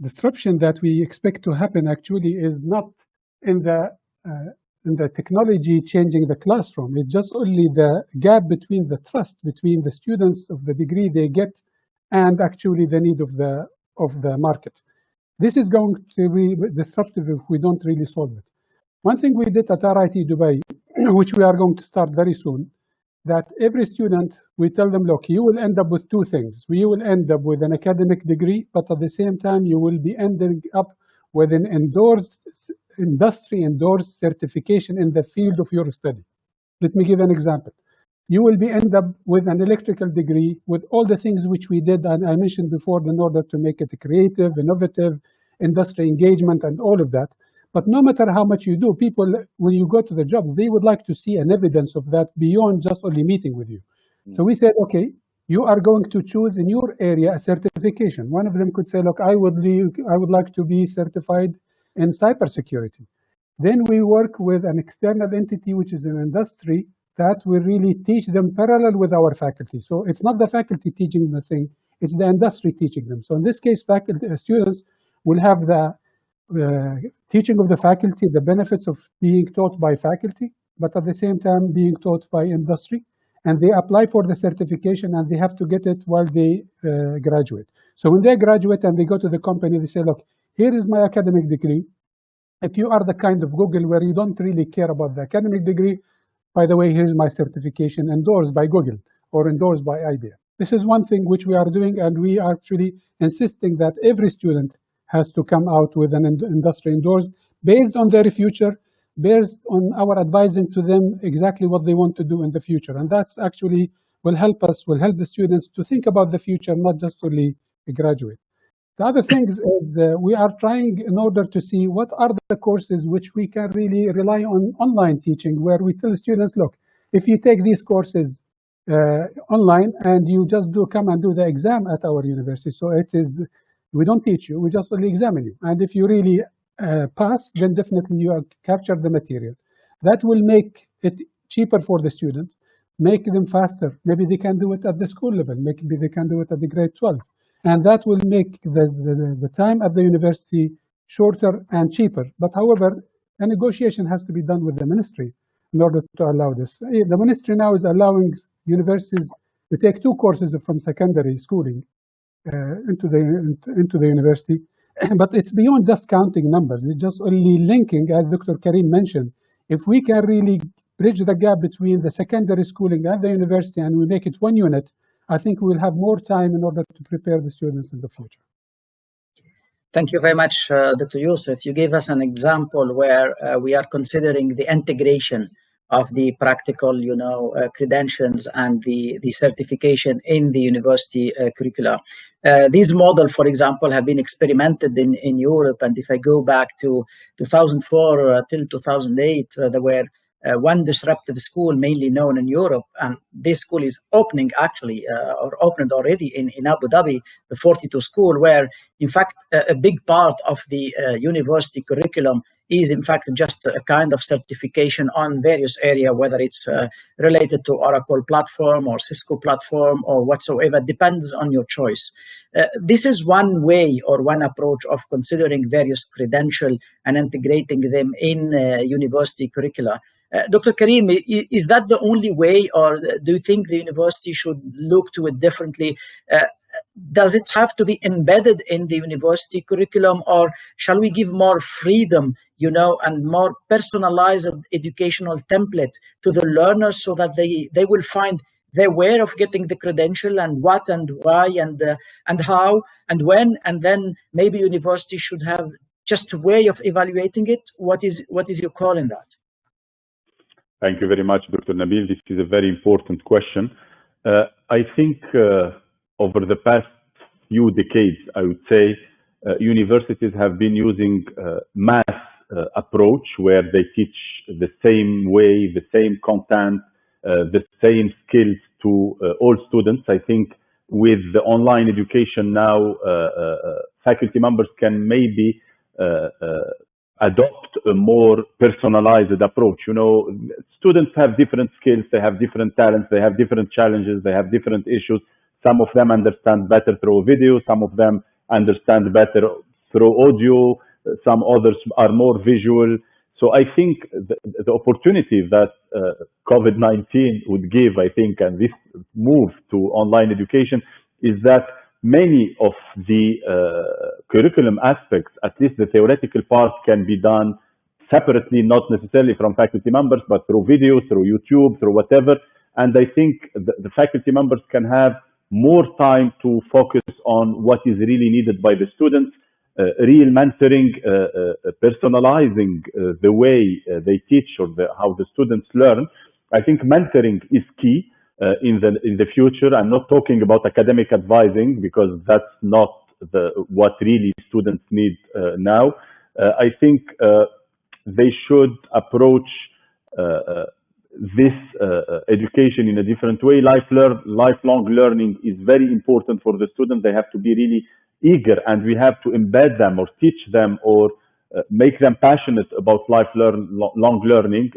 disruption that we expect to happen actually is not in the technology changing the classroom. It's just only the gap between the trust between the students of the degree they get and actually the need of the market. This is going to be disruptive if we don't really solve it. One thing we did at RIT Dubai, which we are going to start very soon, that every student, we tell them, look, you will end up with two things. You will end up with an academic degree, but at the same time, you will be ending up with an industry-endorsed certification in the field of your study. Let me give an example. You will be end up with an electrical degree with all the things which we did, and I mentioned before, in order to make it creative, innovative, industry engagement, and all of that. But no matter how much you do, people, when you go to the jobs, they would like to see an evidence of that beyond just only meeting with you. So we said, okay, you are going to choose in your area a certification. One of them could say, look, I would like to be certified in cybersecurity. Then we work with an external entity, which is an industry, that will really teach them parallel with our faculty. So it's not the faculty teaching the thing, it's the industry teaching them. So in this case, students will have the teaching of the faculty, the benefits of being taught by faculty, but at the same time being taught by industry. And they apply for the certification and they have to get it while they graduate. So when they graduate and they go to the company, they say, look, here is my academic degree. If you are the kind of Google where you don't really care about the academic degree, by the way, here's my certification endorsed by Google or endorsed by IBM. This is one thing which we are doing, and we are actually insisting that every student has to come out with an industry endorsed based on their future, based on our advising to them exactly what they want to do in the future. And that's actually will help the students to think about the future, not just only graduate. The other thing is we are trying in order to see what are the courses which we can really rely on online teaching, where we tell students, look, if you take these courses online and you just come and do the exam at our university, so it is, we don't teach you, we just only examine you. And if you really pass, then definitely you have captured the material. That will make it cheaper for the student, make them faster. Maybe they can do it at the school level, maybe they can do it at the grade 12. And that will make the time at the university shorter and cheaper. But however, a negotiation has to be done with the ministry in order to allow this. The ministry now is allowing universities to take 2 courses from secondary schooling into the university. But it's beyond just counting numbers. It's just only linking, as Dr. Karim mentioned. If we can really bridge the gap between the secondary schooling and the university and we make it one unit, I think we'll have more time in order to prepare the students in the future. Thank you very much, Dr. Youssef. You gave us an example where we are considering the integration of the practical, credentials and the certification in the university curricula. These models, for example, have been experimented in Europe. And if I go back to 2004 till 2008, there were one disruptive school mainly known in Europe, and this school is opening actually, or opened already in Abu Dhabi, the 42 school, where in fact a big part of the university curriculum is in fact just a kind of certification on various areas, whether it's related to Oracle platform or Cisco platform or whatsoever, depends on your choice. This is one way or one approach of considering various credentials and integrating them in university curricula. Dr. Karim, is that the only way, or do you think the university should look to it differently? Does it have to be embedded in the university curriculum, or shall we give more freedom, and more personalized educational template to the learners so that they will find their way of getting the credential and what and why and how and when, and then maybe university should have just a way of evaluating it? What is your call in that? Thank you very much, Dr. Nabil. This is a very important question. I think over the past few decades, I would say, universities have been using mass approach, where they teach the same way, the same content, the same skills to all students. I think with the online education now, faculty members can maybe adopt a more personalized approach. Students have different skills, they have different talents, they have different challenges, they have different issues. Some of them understand better through video, some of them understand better through audio, some others are more visual. So I think the opportunity that COVID-19 would give, I think, and this move to online education, is that many of the curriculum aspects, at least the theoretical part, can be done separately, not necessarily from faculty members, but through video, through YouTube, through whatever. And I think the faculty members can have more time to focus on what is really needed by the students, real mentoring, personalizing the way they teach or how the students learn. I think mentoring is key. In the future. I'm not talking about academic advising, because that's not what really students need now. I think they should approach this education in a different way. Lifelong learning is very important for the students. They have to be really eager, and we have to embed them or teach them or make them passionate about lifelong learning.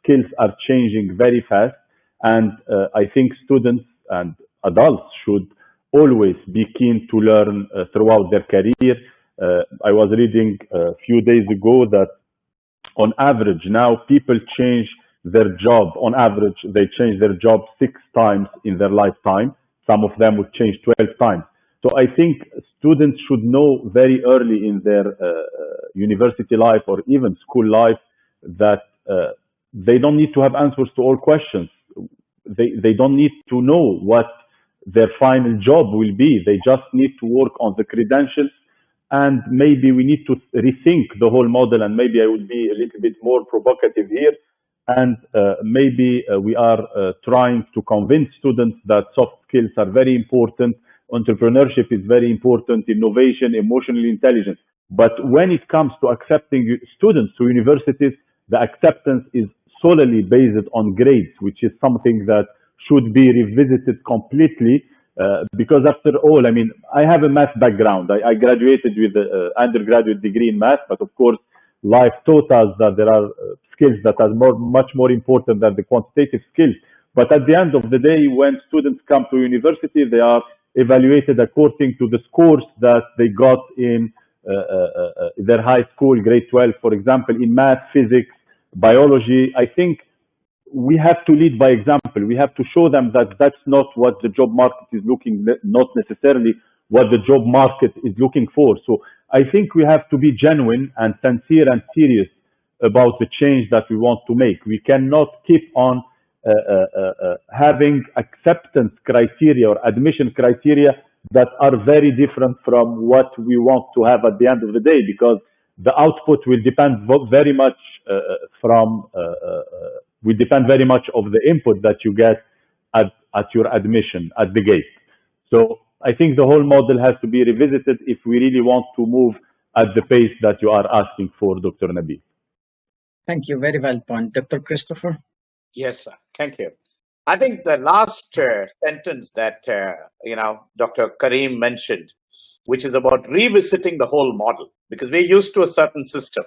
Skills are changing very fast, and I think students and adults should always be keen to learn throughout their career. I was reading a few days ago that on average now people change their job. On average, they change their job 6 times in their lifetime. Some of them would change 12 times. So I think students should know very early in their university life or even school life that they don't need to have answers to all questions. They don't need to know what their final job will be. They just need to work on the credentials. And maybe we need to rethink the whole model, and maybe I would be a little bit more provocative here. And maybe we are trying to convince students that soft skills are very important, entrepreneurship is very important, innovation, emotional intelligence. But when it comes to accepting students to universities, the acceptance is solely based on grades, which is something that should be revisited completely. Because after all, I mean, I have a math background. I graduated with an undergraduate degree in math, but of course, life taught us that there are skills that are much more important than the quantitative skills. But at the end of the day, when students come to university, they are evaluated according to the scores that they got in their high school, grade 12, for example, in math, physics, biology. I think we have to lead by example. We have to show them that that's not what the job market is looking, not necessarily what the job market is looking for. So I think we have to be genuine and sincere and serious about the change that we want to make. We cannot keep on having acceptance criteria or admission criteria that are very different from what we want to have at the end of the day, because the output will depend very much will depend very much of the input that you get at your admission at the gate. So I think the whole model has to be revisited if we really want to move at the pace that you are asking for, Dr. Nabil. Thank you. Very well point. Dr. Christopher? Yes, sir. Thank you. I think the last sentence that, Dr. Karim mentioned, which is about revisiting the whole model, because we're used to a certain system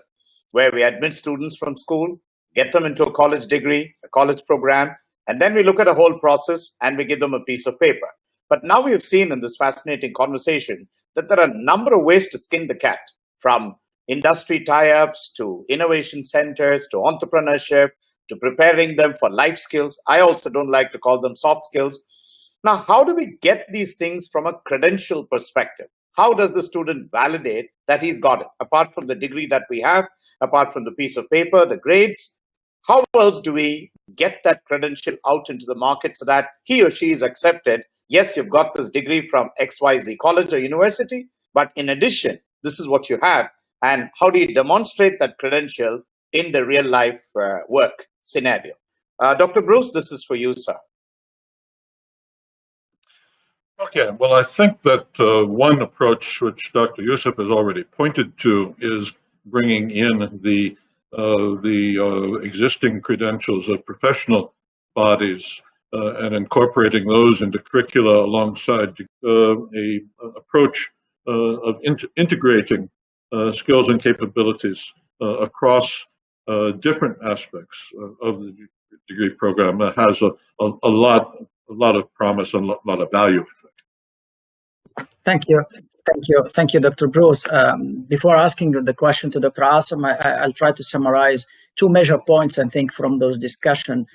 where we admit students from school, get them into a college degree, a college program, and then we look at a whole process and we give them a piece of paper. But now we have seen in this fascinating conversation that there are a number of ways to skin the cat, from industry tie-ups to innovation centers to entrepreneurship to preparing them for life skills. I also don't like to call them soft skills. Now, how do we get these things from a credential perspective? How does the student validate that he's got it? Apart from the degree that we have, apart from the piece of paper, the grades, how else do we get that credential out into the market so that he or she is accepted? Yes, you've got this degree from XYZ college or university, but in addition, this is what you have. And how do you demonstrate that credential in the real life work scenario? Dr. Bruce, this is for you, sir. Okay, well, I think that one approach which Dr. Yusuf has already pointed to is bringing in the existing credentials of professional bodies and incorporating those into curricula alongside a approach of integrating skills and capabilities across different aspects of the degree program that has a lot of promise and a lot of value, I think. Thank you. Thank you, Dr. Bruce. Before asking the question to Dr. Asim, I'll try to summarize 2 major points, I think, from those discussions.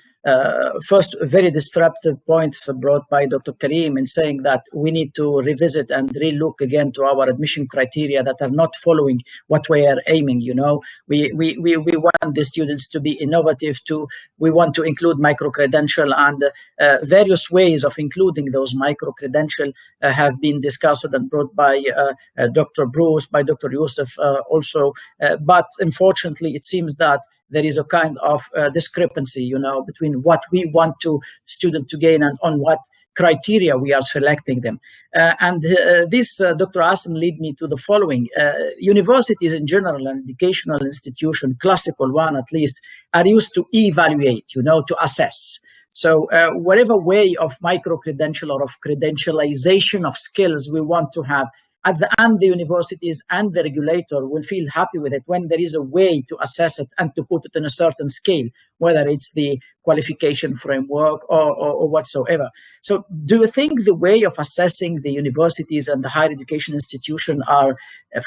First, very disruptive points brought by Dr. Karim in saying that we need to revisit and relook again to our admission criteria that are not following what we are aiming. You know, we want the students to be innovative. We want to include micro-credential, and various ways of including those micro-credential have been discussed and brought by Dr. Bruce, by Dr. Yusuf also. But unfortunately, it seems that there is a kind of discrepancy, you know, between what we want to student to gain and on what criteria we are selecting them. This, Dr. Asim, lead me to the following. Universities in general and educational institutions, classical one at least, are used to evaluate, to assess. So whatever way of micro-credential or of credentialization of skills we want to have, at the end, the universities and the regulator will feel happy with it when there is a way to assess it and to put it in a certain scale, whether it's the qualification framework or whatsoever. So do you think the way of assessing the universities and the higher education institution are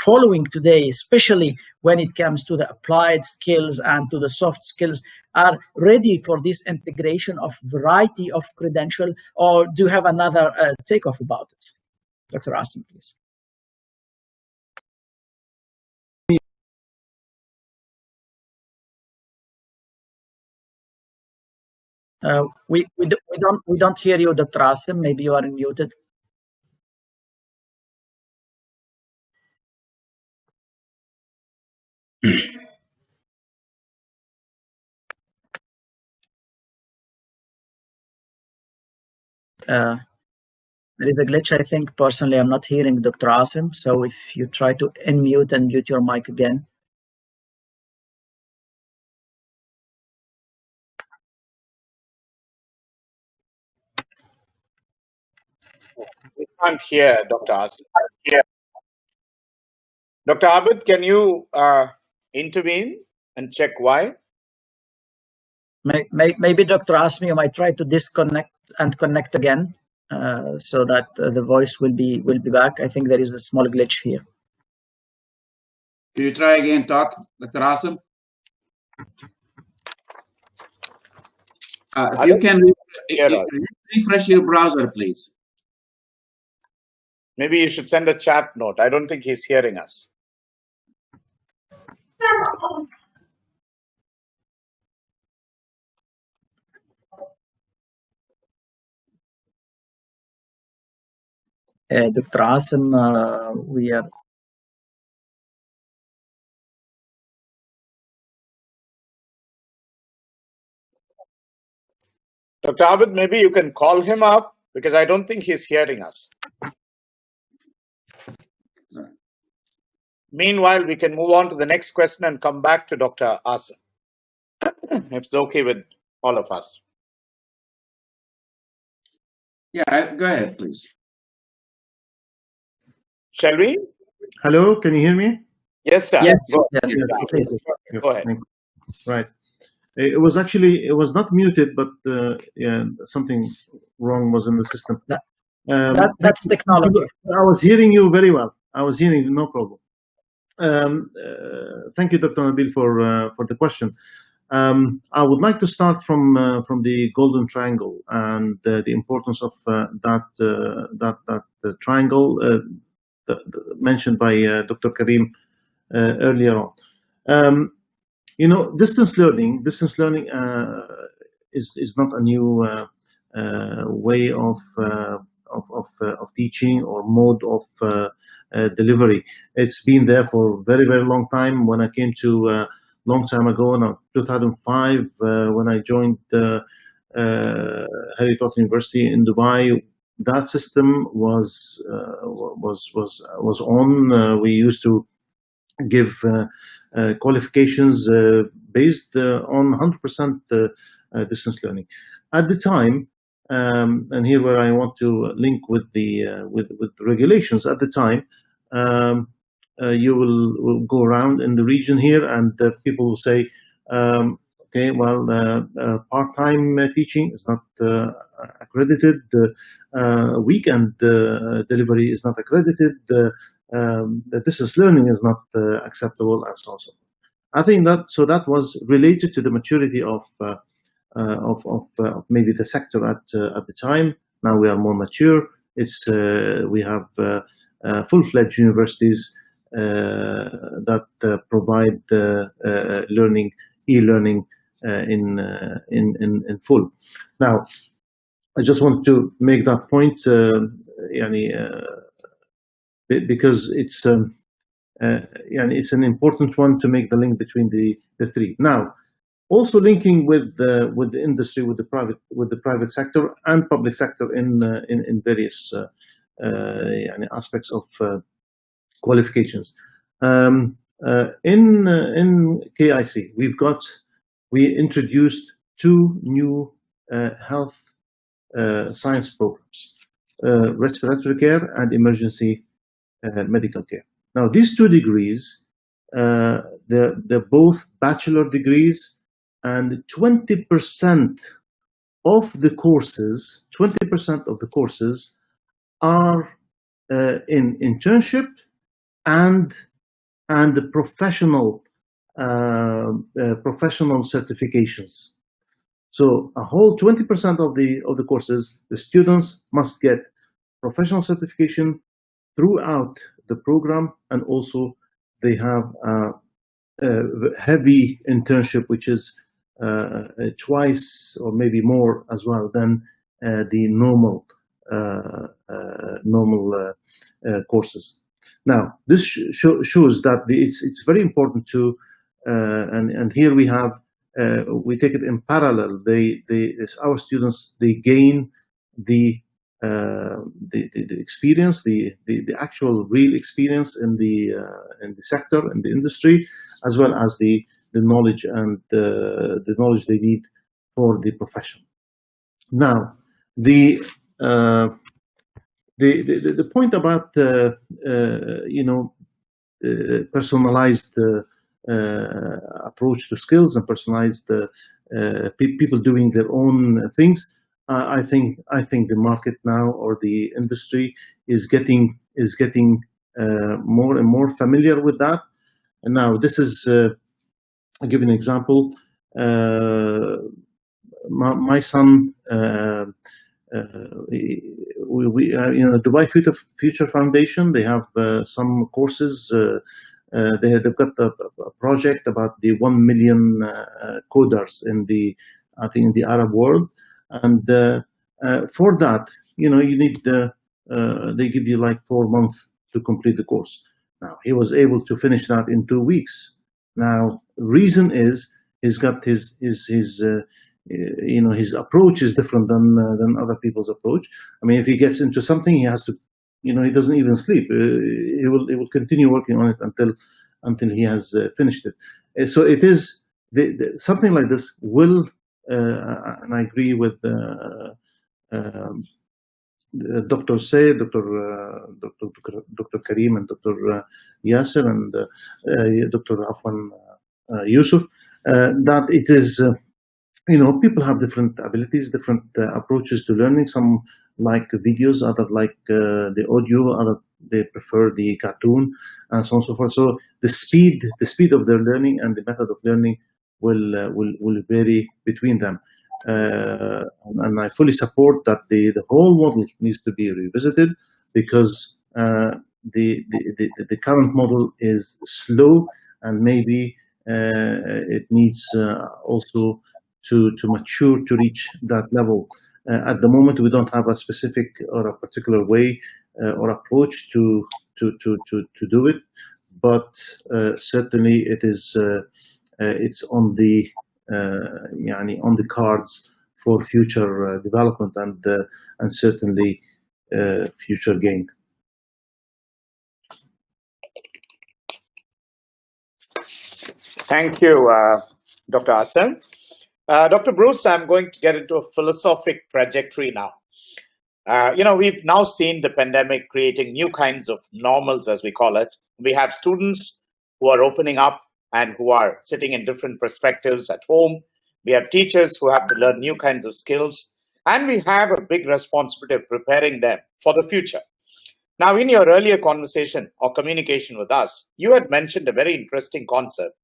following today, especially when it comes to the applied skills and to the soft skills, are ready for this integration of variety of credential, or do you have another takeoff about it? Dr. Asim, please. We don't hear you, Dr. Asim. Maybe you are muted. There is a glitch, I think. Personally, I'm not hearing Dr. Asim. So if you try to unmute and mute your mic again. We can't hear Dr. Asim. Dr. Abid, can you intervene and check why? Maybe Dr. Asim, you might try to disconnect and connect again, so that the voice will be back. I think there is a small glitch here. Can you try again, talk, Dr. Asim? If you can refresh your browser, please. Maybe you should send a chat note. I don't think he's hearing us. Dr. Asim, we are. Dr. Abid, maybe you can call him up because I don't think he's hearing us. Meanwhile, we can move on to the next question and come back to Dr. Asim, if it's okay with all of us. Yeah, go ahead, please. Shall we? Hello, can you hear me? Yes, sir. Yes, Yes. please. Go ahead. Right. It was not muted, but yeah, something wrong was in the system. That's technology. I was hearing you very well. I was hearing you, no problem. Thank you, Dr. Nabil, for the question. I would like to start from the golden triangle and the importance of that triangle mentioned by Dr. Karim earlier on. Distance learning is not a new way of teaching or mode of delivery. It's been there for a very, very long time. When I came to long time ago, in 2005, when I joined Harry Potter University in Dubai, that system was on. We used to give qualifications based on 100% distance learning. At the time, and here where I want to link with the regulations. At the time, you will go around in the region here, and people will say, okay, well, part-time teaching is not accredited. Weekend delivery is not accredited. The distance learning is not acceptable, and so on. I think that was related to the maturity of maybe the sector at the time. Now we are more mature. We have full-fledged universities that provide learning, e-learning in full. Now, I just want to make that point, because it's an important one to make the link between the three. Now, Also linking with the industry, with the private sector and public sector in various aspects of qualifications. In KIC, we introduced 2 new health science programs, respiratory care and emergency medical care. Now, these 2 degrees, they're both bachelor degrees, and 20% of the courses, are in internship and the professional certifications. So a whole 20% of the courses, the students must get professional certification throughout the program, and also they have a heavy internship, which is twice or maybe more as well than the normal courses. Now, this shows that it's very important to, and here we have, we take it in parallel. Our students, they gain the experience, the actual real experience in the sector, in the industry, as well as the knowledge and the knowledge they need for the profession. Now, the point about personalized approach to skills and personalized people doing their own things. I think the market now, or the industry, is getting more and more familiar with that. And now this is, I'll give you an example. My son, Dubai Future Foundation, they have some courses. They've got a project about the 1 million coders in the Arab world, and for that, you need they give you like 4 months to complete the course. Now, he was able to finish that in 2 weeks. Now, reason is he's got his approach is different than other people's approach. I mean, if he gets into something, he has to, he doesn't even sleep. He will continue working on it until he has finished it. So it is something like this will, and I agree with Dr. Say, Dr. Karim, and Dr. Yasser, and Dr. Afwan Yusuf, that it is, people have different abilities, different approaches to learning. Some like videos, other like the audio, other they prefer the cartoon, and so on and so forth. So the speed of their learning and the method of learning will vary between them. And I fully support that the whole model needs to be revisited, because the current model is slow, and maybe it needs also to mature to reach that level. At the moment, we don't have a specific or a particular way or approach to do it, but certainly it is it's on the on the cards for future development and certainly future gain. Thank you, Dr. Hassan. Dr. Bruce, I'm going to get into a philosophic trajectory now. We've now seen the pandemic creating new kinds of normals, as we call it. We have students who are opening up and who are sitting in different perspectives at home. We have teachers who have to learn new kinds of skills. And we have a big responsibility of preparing them for the future. Now, in your earlier conversation or communication with us, you had mentioned a very interesting concept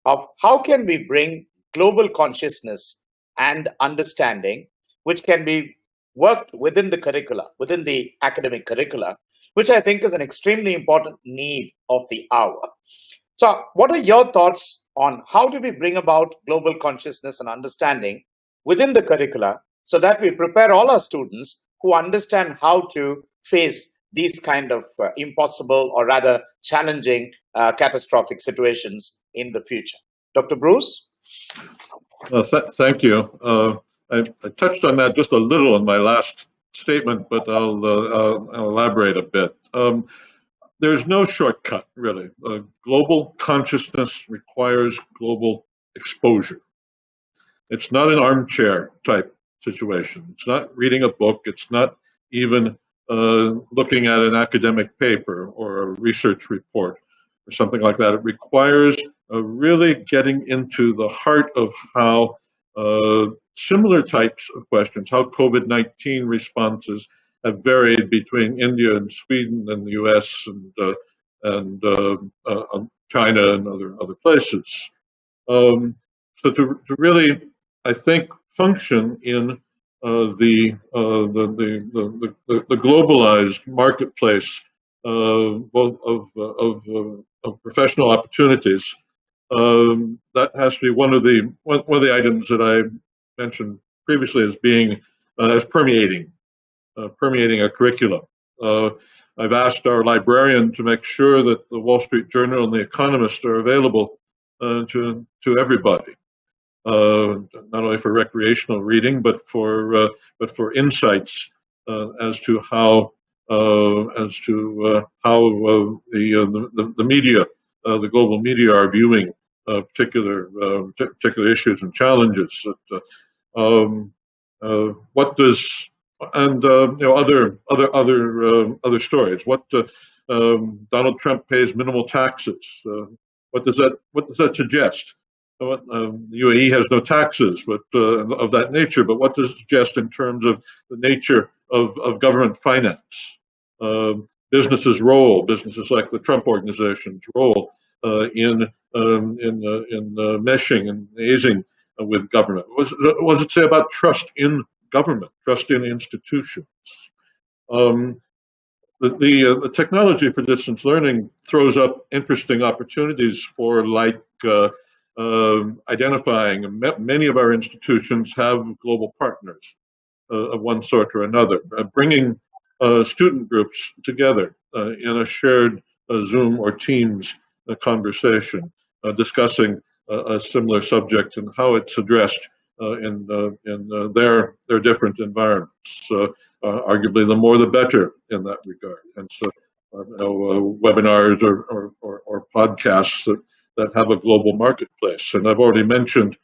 of how can we bring global consciousness and understanding, which can be worked within the curricula, within the academic curricula, which I think is an extremely important need of the hour. So what are your thoughts on how do we bring about global consciousness and understanding within the curricula so that we prepare all our students who understand how to face these kind of impossible, or rather challenging, catastrophic situations in the future? Dr. Bruce? Thank you. I touched on that just a little in my last statement, but I'll elaborate a bit. There's no shortcut, really. Global consciousness requires global exposure. It's not an armchair type situation. It's not reading a book. It's not even looking at an academic paper or a research report or something like that. It requires really getting into the heart of how similar types of questions, how COVID-19 responses have varied between India and Sweden and the US and China and other places. So to really, I think, function in the globalized marketplace both of professional opportunities, that has to be one of the items that I mentioned previously as being as permeating a curriculum. I've asked our librarian to make sure that the Wall Street Journal and the Economist are available to everybody, not only for recreational reading, but for insights as to how the media, the global media, are viewing particular issues and challenges. What does other stories? What Donald Trump pays minimal taxes. What does that suggest? The UAE has no taxes, but of that nature. But what does it suggest in terms of the nature of government finance, businesses' role, businesses like the Trump Organization's role in meshing and liaising with government? What does it say about trust in government, trust in institutions? The technology for distance learning throws up interesting opportunities for identifying. Many of our institutions have global partners of one sort or another, bringing student groups together in a shared Zoom or Teams conversation, discussing a similar subject and how it's addressed in their different environments. Arguably, the more the better in that regard. And so, webinars or podcasts that have a global marketplace. And I've already mentioned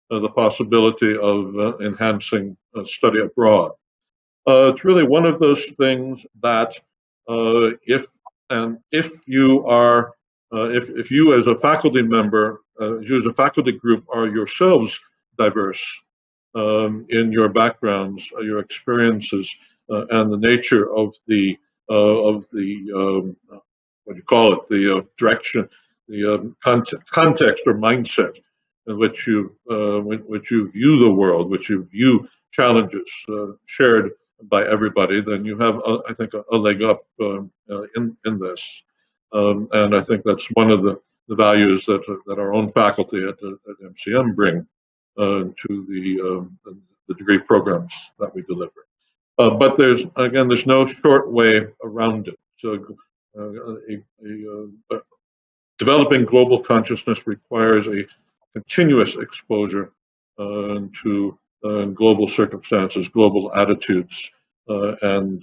the possibility of enhancing study abroad. It's really one of those things that if you as a faculty member, you as a faculty group are yourselves diverse in your backgrounds, your experiences, and the nature of the what do you call it, the direction, the context or mindset in which you view the world, which you view challenges shared by everybody, then you have, I think, a leg up in this. And I think that's one of the values that our own faculty at MCM bring to the degree programs that we deliver. But there's no short way around it. So, developing global consciousness requires a continuous exposure to global circumstances, global attitudes, and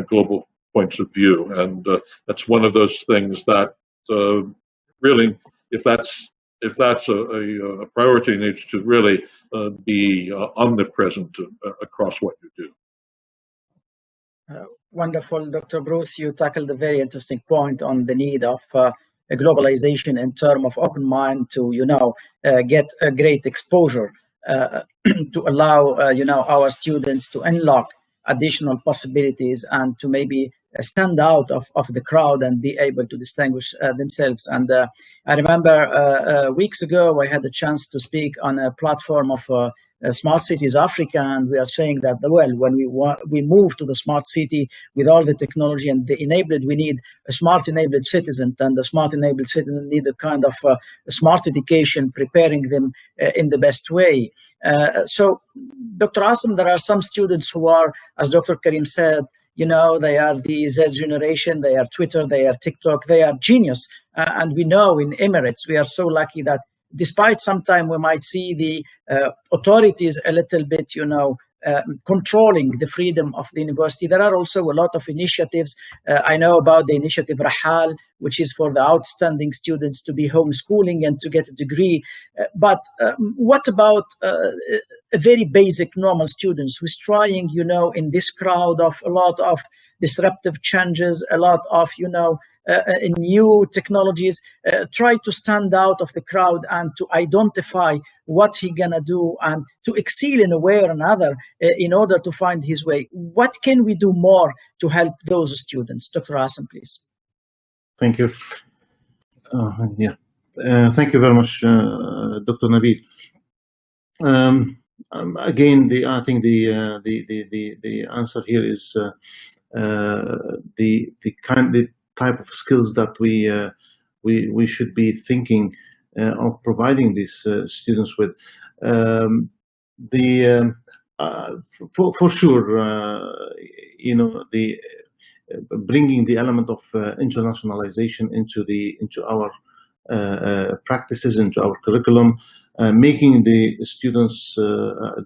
global points of view. And that's one of those things that really, if that's a priority, needs to really be omnipresent across what you do. Wonderful, Dr. Bruce. You tackled a very interesting point on the need of globalization in terms of open mind to, get a great exposure to allow, our students to unlock additional possibilities and to maybe stand out of the crowd and be able to distinguish themselves. And I remember weeks ago, I had a chance to speak on a platform of Smart Cities Africa, and we are saying that, well, when we move to the smart city with all the technology and the enabled, we need a smart enabled citizen, and the smart enabled citizen need a kind of smart education, preparing them in the best way. So, Dr. Asim, there are some students who are, as Dr. Karim said, they are the Z generation, they are Twitter, they are TikTok, they are genius. And we know in Emirates, we are so lucky that despite sometimes we might see the authorities a little bit, controlling the freedom of the university, there are also a lot of initiatives. I know about the initiative Rahal, which is for the outstanding students to be homeschooling and to get a degree. But what about a very basic normal students who's trying, in this crowd of a lot of disruptive changes, a lot of, new technologies, try to stand out of the crowd and to identify what he gonna do and to excel in a way or another in order to find his way. What can we do more to help those students? Dr. Asim, please. Thank you. Thank you very much, Dr. Nabil. Again, I think the answer here is the type of skills that we should be thinking of providing these students with. For sure, the bringing the element of internationalization into our practices, into our curriculum, making the students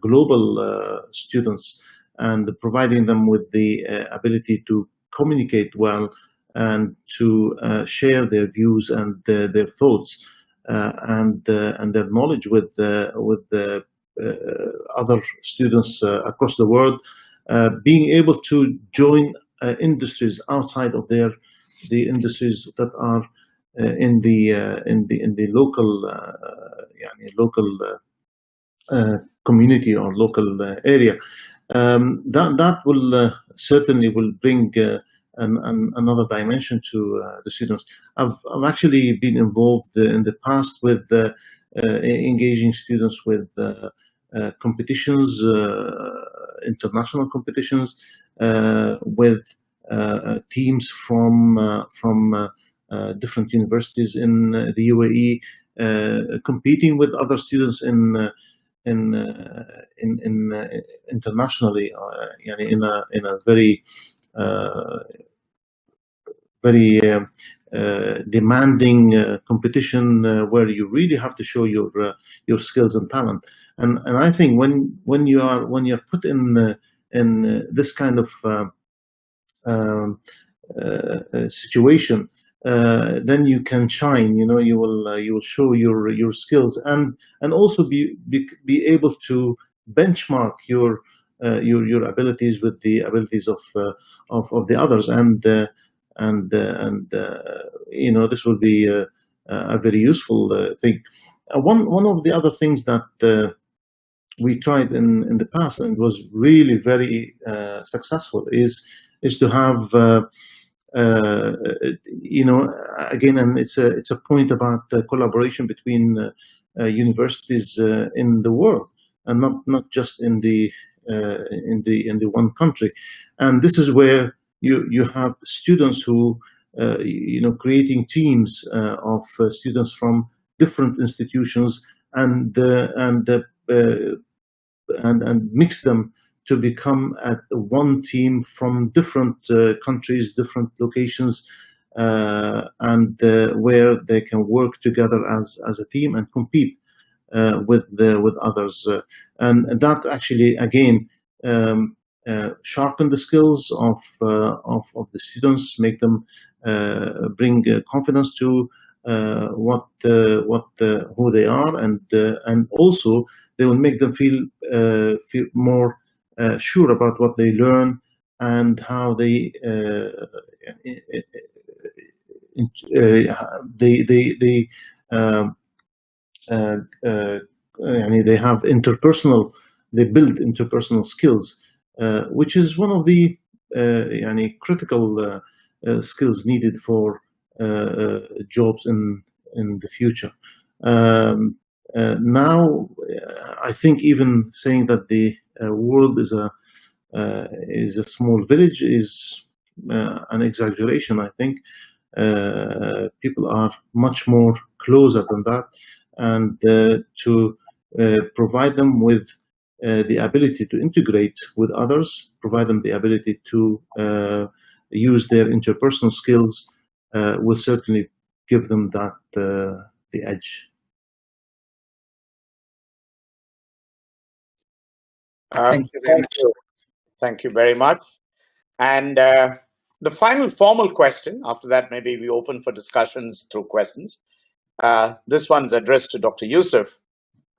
global students, and providing them with the ability to communicate well and to share their views and their thoughts and their knowledge with the other students across the world, being able to join industries outside of the industries that are in the local community or local area. That will certainly will bring another dimension to the students. I've actually been involved in the past with engaging students with competitions, international competitions, with teams from different universities in the UAE, competing with other students in internationally, in a very demanding competition where you really have to show your skills and talent. And I think when you're put in this kind of situation, then you can shine. You will show your skills and also be able to benchmark your abilities with the abilities of the others, and this will be a very useful thing. One of the other things that we tried in the past and was really very successful is to have again, and it's a point about collaboration between universities in the world, and not just in the one country. And this is where you have students who creating teams of students from different institutions and mix them to become at one team from different countries, different locations, and where they can work together as a team and compete with others, and that actually again sharpen the skills of the students, make them bring confidence to who they are, and also they will make them feel more sure about what they learn and how they have they build interpersonal skills, which is one of the critical skills needed for jobs in the future. Now, I think even saying that the world is a small village is an exaggeration. I think people are much more closer than that, and to provide them with the ability to integrate with others, provide them the ability to use their interpersonal skills will certainly give them that the edge. Thank you very Thank much. you. Thank you very much. And the final formal question, after that, maybe we open for discussions through questions. This one's addressed to Dr. Yusuf.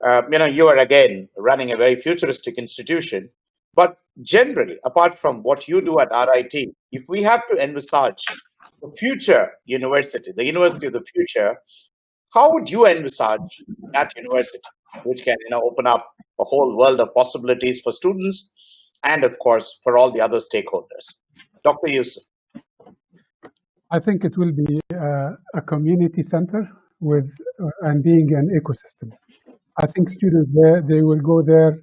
You are again running a very futuristic institution, but generally, apart from what you do at RIT, if we have to envisage the future university, the university of the future, how would you envisage that university, which can open up a whole world of possibilities for students and, of course, for all the other stakeholders? Dr. Yusuf. I think it will be a community center with and being an ecosystem. I think students there, they will go there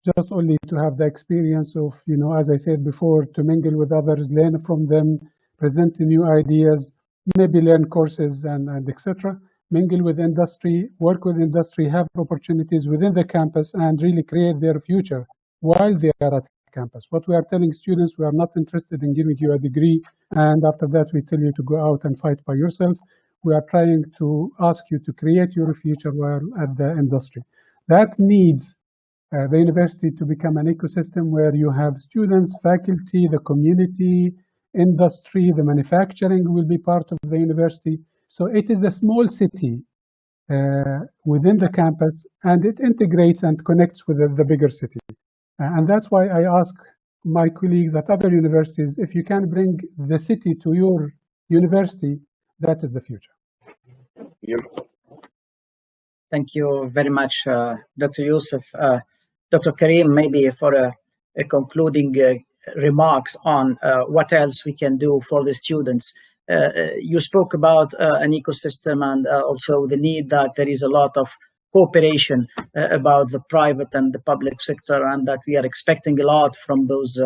just only to have the experience of, as I said before, to mingle with others, learn from them, present new ideas, maybe learn courses and etc. Mingle with industry, work with industry, have opportunities within the campus, and really create their future while they are at campus. What we are telling students, we are not interested in giving you a degree, and after that we tell you to go out and fight by yourself. We are trying to ask you to create your future while at the industry. That needs the university to become an ecosystem where you have students, faculty, the community, industry, the manufacturing will be part of the university. So it is a small city within the campus, and it integrates and connects with the bigger city. And that's why I ask my colleagues at other universities, if you can bring the city to your university, that is the future. Thank you very much, Dr. Yusuf. Dr. Karim, maybe for a concluding remarks on what else we can do for the students. You spoke about an ecosystem and also the need that there is a lot of cooperation about the private and the public sector, and that we are expecting a lot from those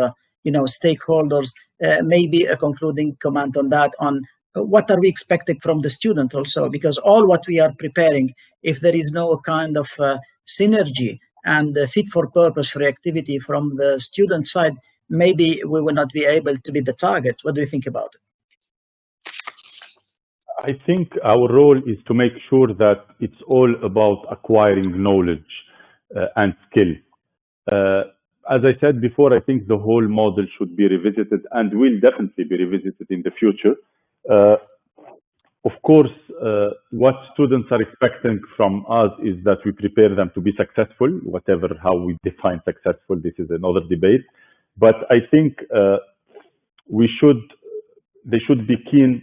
stakeholders. Maybe a concluding comment on that, on what are we expecting from the student also, because all what we are preparing, if there is no kind of synergy and fit for purpose for activity from the student side, maybe we will not be able to be the target. What do you think about it? I think our role is to make sure that it's all about acquiring knowledge and skill. As I said before, I think the whole model should be revisited and will definitely be revisited in the future. Of course, what students are expecting from us is that we prepare them to be successful, whatever how we define successful. This is another debate. But I think they should be keen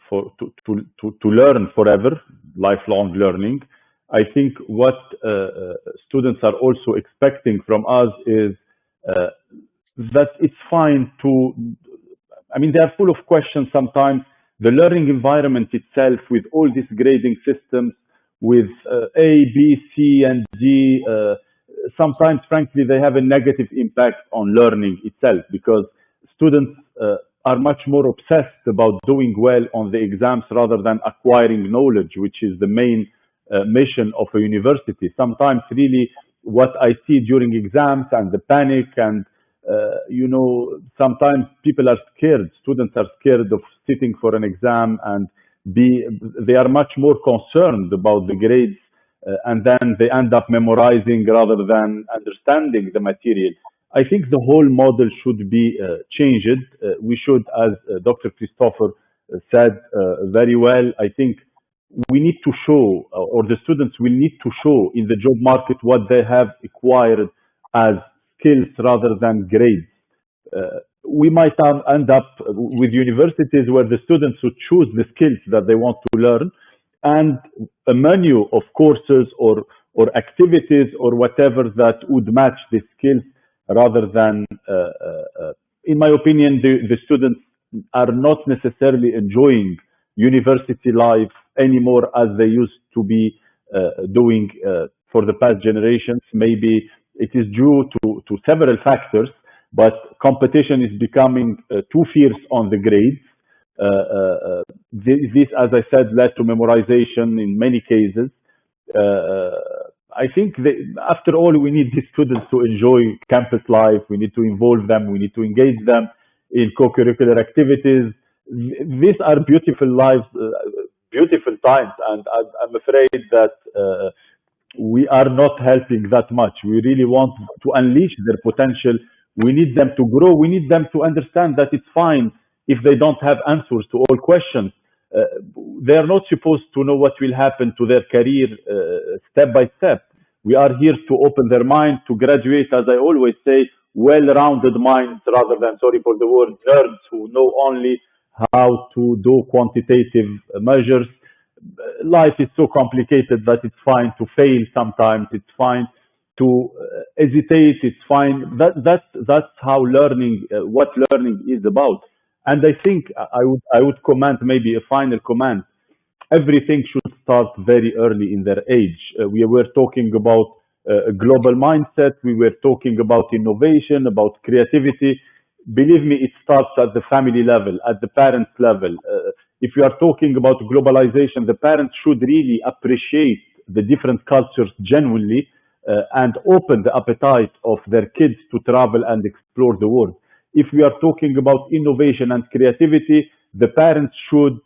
to learn forever, lifelong learning. I think what students are also expecting from us is that it's fine to, they are full of questions sometimes. The learning environment itself, with all these grading systems, with A, B, C, and D, sometimes, frankly, they have a negative impact on learning itself, because students are much more obsessed about doing well on the exams rather than acquiring knowledge, which is the main mission of a university. Sometimes really what I see during exams and the panic and sometimes people are scared, students are scared of sitting for an exam, and they are much more concerned about the grades, and then they end up memorizing rather than understanding the material. I think the whole model should be changed. We should, as Dr. Christopher said very well, I think we need to show, or the students will need to show in the job market what they have acquired as skills rather than grades. We might end up with universities where the students would choose the skills that they want to learn, and a menu of courses or activities or whatever that would match the skills, rather than, in my opinion, the students are not necessarily enjoying university life anymore as they used to be doing for the past generations. Maybe it is due to several factors, but competition is becoming too fierce on the grades. This, as I said, led to memorization in many cases. I think after all, we need the students to enjoy campus life. We need to involve them. We need to engage them in co-curricular activities. These are beautiful lives, beautiful times, and I'm afraid that we are not helping that much. We really want to unleash their potential. We need them to grow. We need them to understand that it's fine if they don't have answers to all questions. They are not supposed to know what will happen to their career step by step. We are here to open their mind, to graduate, as I always say, well-rounded minds rather than, sorry for the word, nerds who know only how to do quantitative measures. Life is so complicated that it's fine to fail sometimes. It's fine to hesitate. It's fine. That's how learning, what learning is about. And I think I would comment maybe a final comment. Everything should start very early in their age. We were talking about a global mindset. We were talking about innovation, about creativity. Believe me, it starts at the family level, at the parents level. If you are talking about globalization, the parents should really appreciate the different cultures genuinely and open the appetite of their kids to travel and explore the world. If we are talking about innovation and creativity, the parents should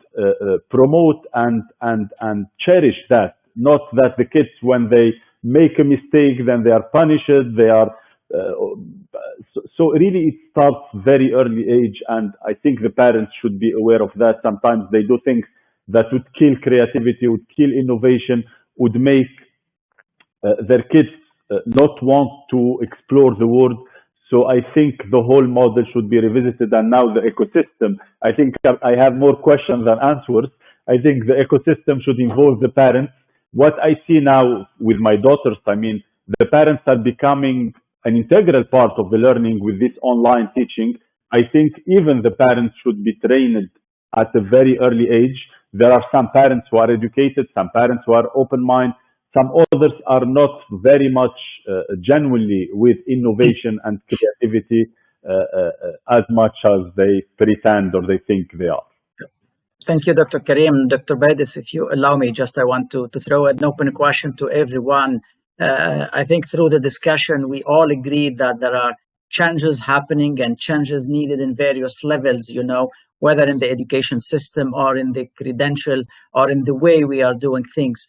promote and cherish that, not that the kids, when they make a mistake, then they are punished. They are so really it starts very early age, and I think the parents should be aware of that. Sometimes they do things that would kill creativity, would kill innovation, would make their kids not want to explore the world. So I think the whole model should be revisited, and now the ecosystem. I think I have more questions than answers. I think the ecosystem should involve the parents. What I see now with my daughters, I mean, the parents are becoming an integral part of the learning with this online teaching. I think even the parents should be trained at a very early age. There are some parents who are educated, some parents who are open-minded, some others are not very much genuinely with innovation and creativity as much as they pretend or they think they are. Thank you, Dr. Karim. Dr. Badis, if you allow me, I want to throw an open question to everyone. I think through the discussion, we all agreed that there are changes happening and changes needed in various levels, whether in the education system or in the credential or in the way we are doing things.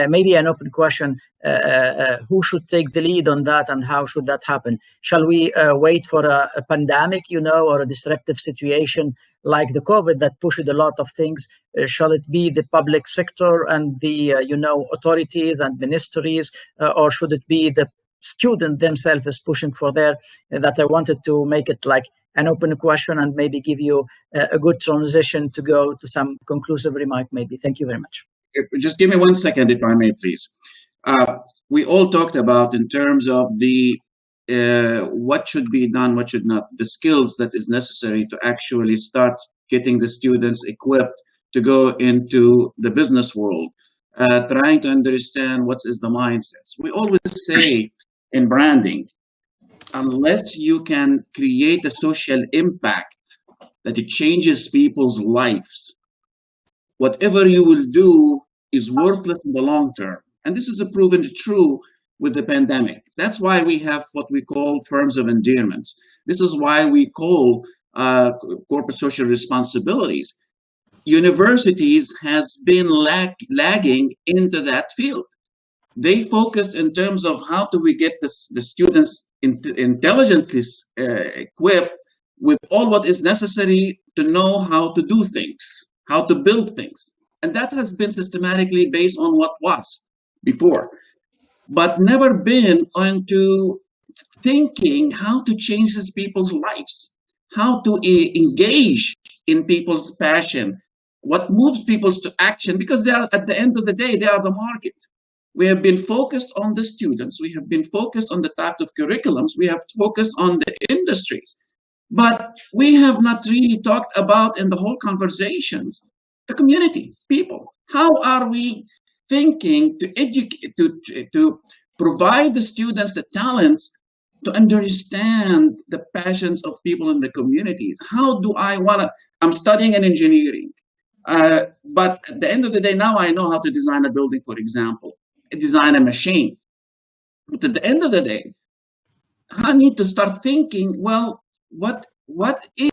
Maybe an open question, who should take the lead on that and how should that happen? Shall we wait for a pandemic, or a disruptive situation like the COVID that pushed a lot of things? Shall it be the public sector and the, authorities and ministries, or should it be the student themselves is pushing for that I wanted to make it like an open question and maybe give you a good transition to go to some conclusive remark maybe. Thank you very much. Just give me 1 second, if I may, please. We all talked about in terms of the what should be done, what should not, the skills that is necessary to actually start getting the students equipped to go into the business world, trying to understand what is the mindsets. We always say in branding, unless you can create a social impact that it changes people's lives, whatever you will do is worthless in the long term. And this is proven true with the pandemic. That's why we have what we call firms of endearment. This is why we call corporate social responsibilities. Universities has been lagging into that field. They focused in terms of how do we get the students intelligently equipped with all what is necessary to know how to do things, how to build things. And that has been systematically based on what was before, but never been onto thinking how to change these people's lives, how to engage in people's passion, what moves people to action, because they are, at the end of the day, they are the market. We have been focused on the students. We have been focused on the type of curriculums. We have focused on the industries. But we have not really talked about in the whole conversations, the community, people. How are we thinking to educate, to provide the students the talents to understand the passions of people in the communities? How do I want to, I'm studying in engineering, but at the end of the day, now I know how to design a building, for example, design a machine. But at the end of the day, I need to start thinking, well, what I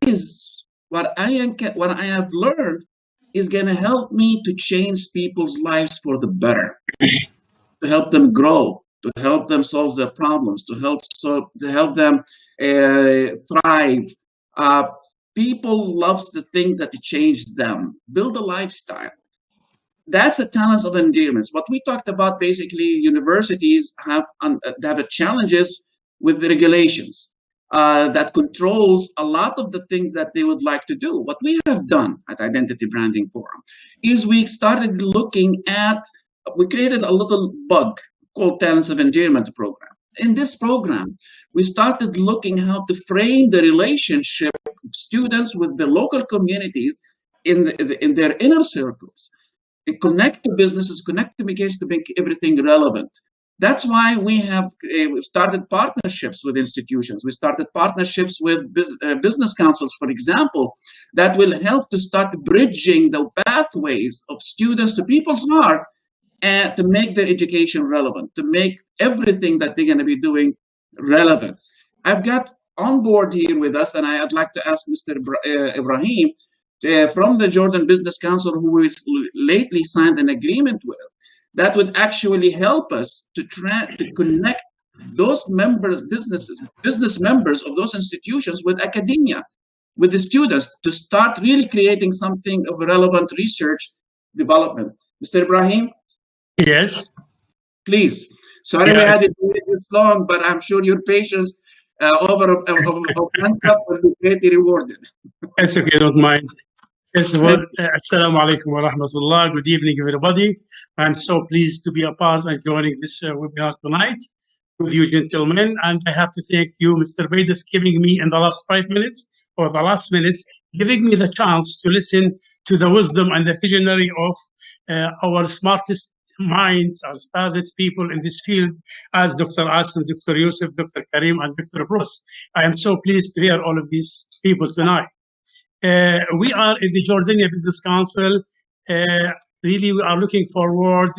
have learned is going to help me to change people's lives for the better. to help them grow, to help them solve their problems, to help them thrive. People love the things that change them. Build a lifestyle. That's the talents of endearment. What we talked about, basically, universities have challenges with the regulations that controls a lot of the things that they would like to do. What we have done at Identity Branding Forum is we started looking at, we created a little bug called Talents of Endearment program. In this program, we started looking how to frame the relationship of students with the local communities in their inner circles. Connect to businesses, connect to communication to make everything relevant. That's why we have started partnerships with institutions. We started partnerships with business councils, for example, that will help to start bridging the pathways of students to people's heart and to make their education relevant, to make everything that they're going to be doing relevant. I've got on board here with us, and I'd like to ask Mr. Ibrahim, from the Jordan Business Council, who we lately signed an agreement with, that would actually help us to connect those members, business members of those institutions with academia, with the students, to start really creating something of relevant research development. Mr. Ibrahim? Yes. Please. Sorry we had it this long, but I'm sure your patience over a cup will be greatly rewarded. Yes, if you don't mind. First of all, Assalamu alaikum wa rahmatullah. Good evening, everybody. I'm so pleased to be a part and joining this webinar tonight with you gentlemen. And I have to thank you, Mr. Baydis, giving me in the last 5 minutes or the last minutes, giving me the chance to listen to the wisdom and the visionary of our smartest minds, our started people in this field, as Dr. Asim, Dr. Yusuf, Dr. Karim, and Dr. Bruce. I am so pleased to hear all of these people tonight. We are in the Jordanian Business Council. Really, we are looking forward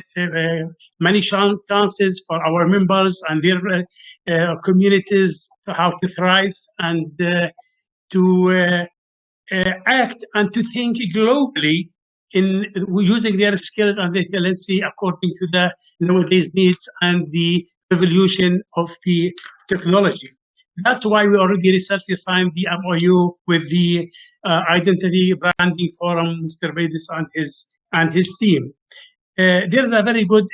many chances for our members and their communities to how to thrive and to act and to think globally in using their skills and their talents according to the nowadays needs and the revolution of the technology. That's why we already recently signed the MOU with the Identity Branding Forum, Mr. Baydis and his team. There's a very good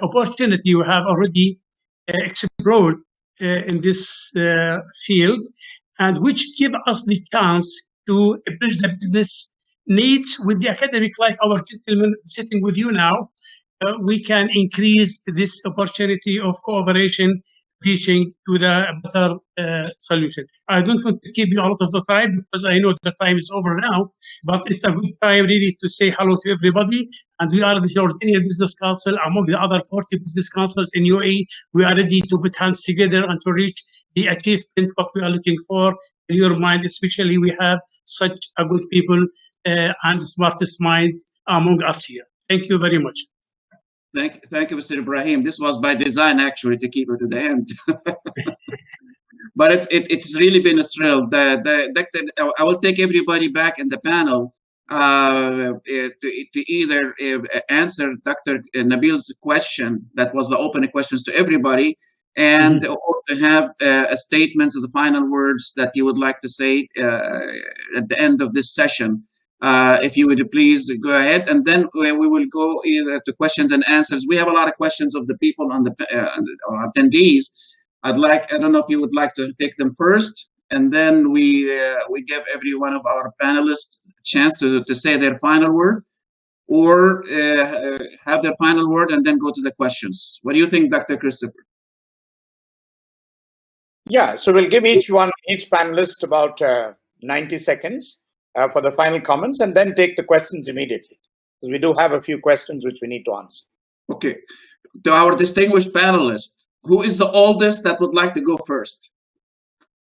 opportunity we have already explored in this field, and which give us the chance to bridge the business needs with the academic, like our gentleman sitting with you now. We can increase this opportunity of cooperation, reaching to the better solution. I don't want to keep you a lot of the time because I know the time is over now, but it's a good time really to say hello to everybody. And we are the Jordanian Business Council, among the other 40 business councils in UAE. We are ready to put hands together and to reach the achievement what we are looking for. In your mind, especially, we have such a good people and the smartest mind among us here. Thank you very much. Thank you, Mr. Ibrahim. This was by design, actually, to keep it to the end. But it's really been a thrill. I will take everybody back in the panel to either answer Dr. Nabil's question, that was the opening questions to everybody, and or to have statements of the final words that you would like to say at the end of this session. If you would please go ahead, and then we will go either to questions and answers. We have a lot of questions of the people on the attendees. I don't know if you would like to take them first, and then we give every one of our panelists a chance to say their final word, or have their final word and then go to the questions. What do you think, Dr. Christopher? Yeah, so we'll give each panelist about 90 seconds. For the final comments, and then take the questions immediately, because we do have a few questions which we need to answer. Okay. To our distinguished panelists, who is the oldest that would like to go first?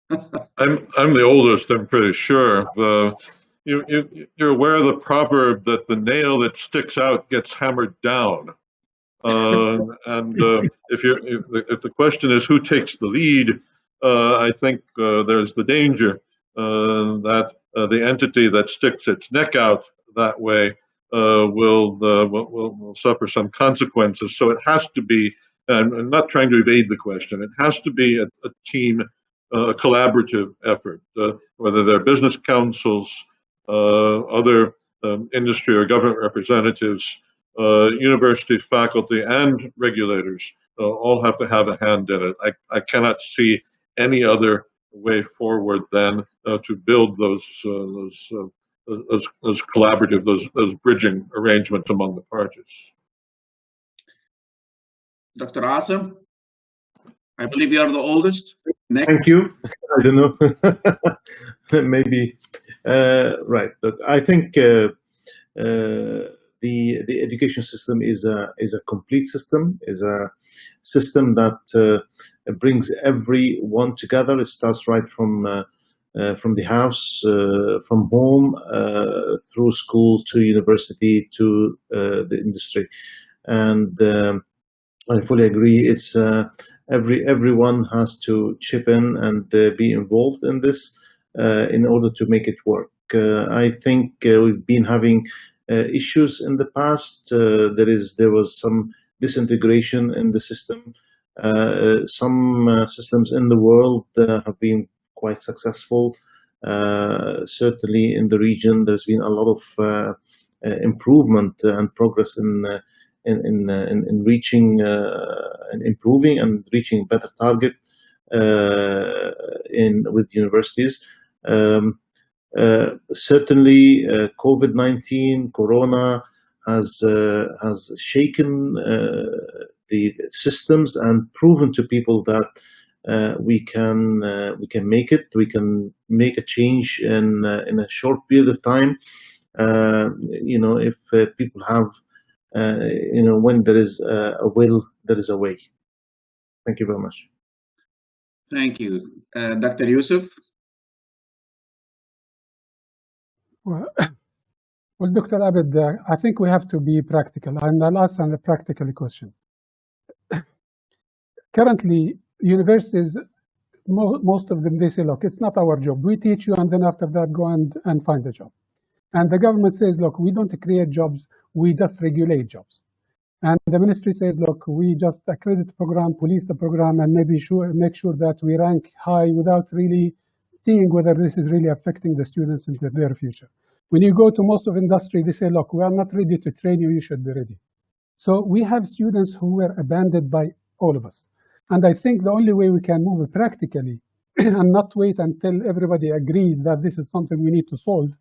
I'm the oldest, I'm pretty sure. You're aware of the proverb that the nail that sticks out gets hammered down. If the question is who takes the lead, I think there's the danger that the entity that sticks its neck out that way will suffer some consequences. So it has to be, and I'm not trying to evade the question, it has to be a team, a collaborative effort, whether they're business councils, other industry or government representatives, university faculty, and regulators all have to have a hand in it. I cannot see any other way forward than to build those collaborative, those bridging arrangements among the parties. Dr. Asim, I believe you are the oldest. Next. Thank you. I don't know. Maybe right. But I think the education system is a complete system. Is a system that brings everyone together. It starts right from the house, from home, through school to university to the industry, and I fully agree. It's everyone has to chip in and be involved in this in order to make it work. I think we've been having issues in the past. There was some disintegration in the system. Some systems in the world have been quite successful. Certainly in the region, there's been a lot of improvement and progress in reaching and improving and reaching better target with universities. Certainly, COVID-19, Corona has shaken the systems and proven to people that we can make it. We can make a change in a short period of time. If people have, when there is a will, there is a way. Thank you very much. Thank you. Dr. Yusuf? Well, Dr. Abed, I think we have to be practical, and I'll ask a practical question. Currently, universities, most of them, they say, look, it's not our job. We teach you, and then after that, go and find a job. And the government says, look, we don't create jobs, we just regulate jobs. And the ministry says, look, we just accredit the program, police the program, and make sure that we rank high without really seeing whether this is really affecting the students in their future. When you go to most of industry, they say, look, we are not ready to train you, you should be ready. So we have students who were abandoned by all of us. And I think the only way we can move it practically and not wait until everybody agrees that this is something we need to solve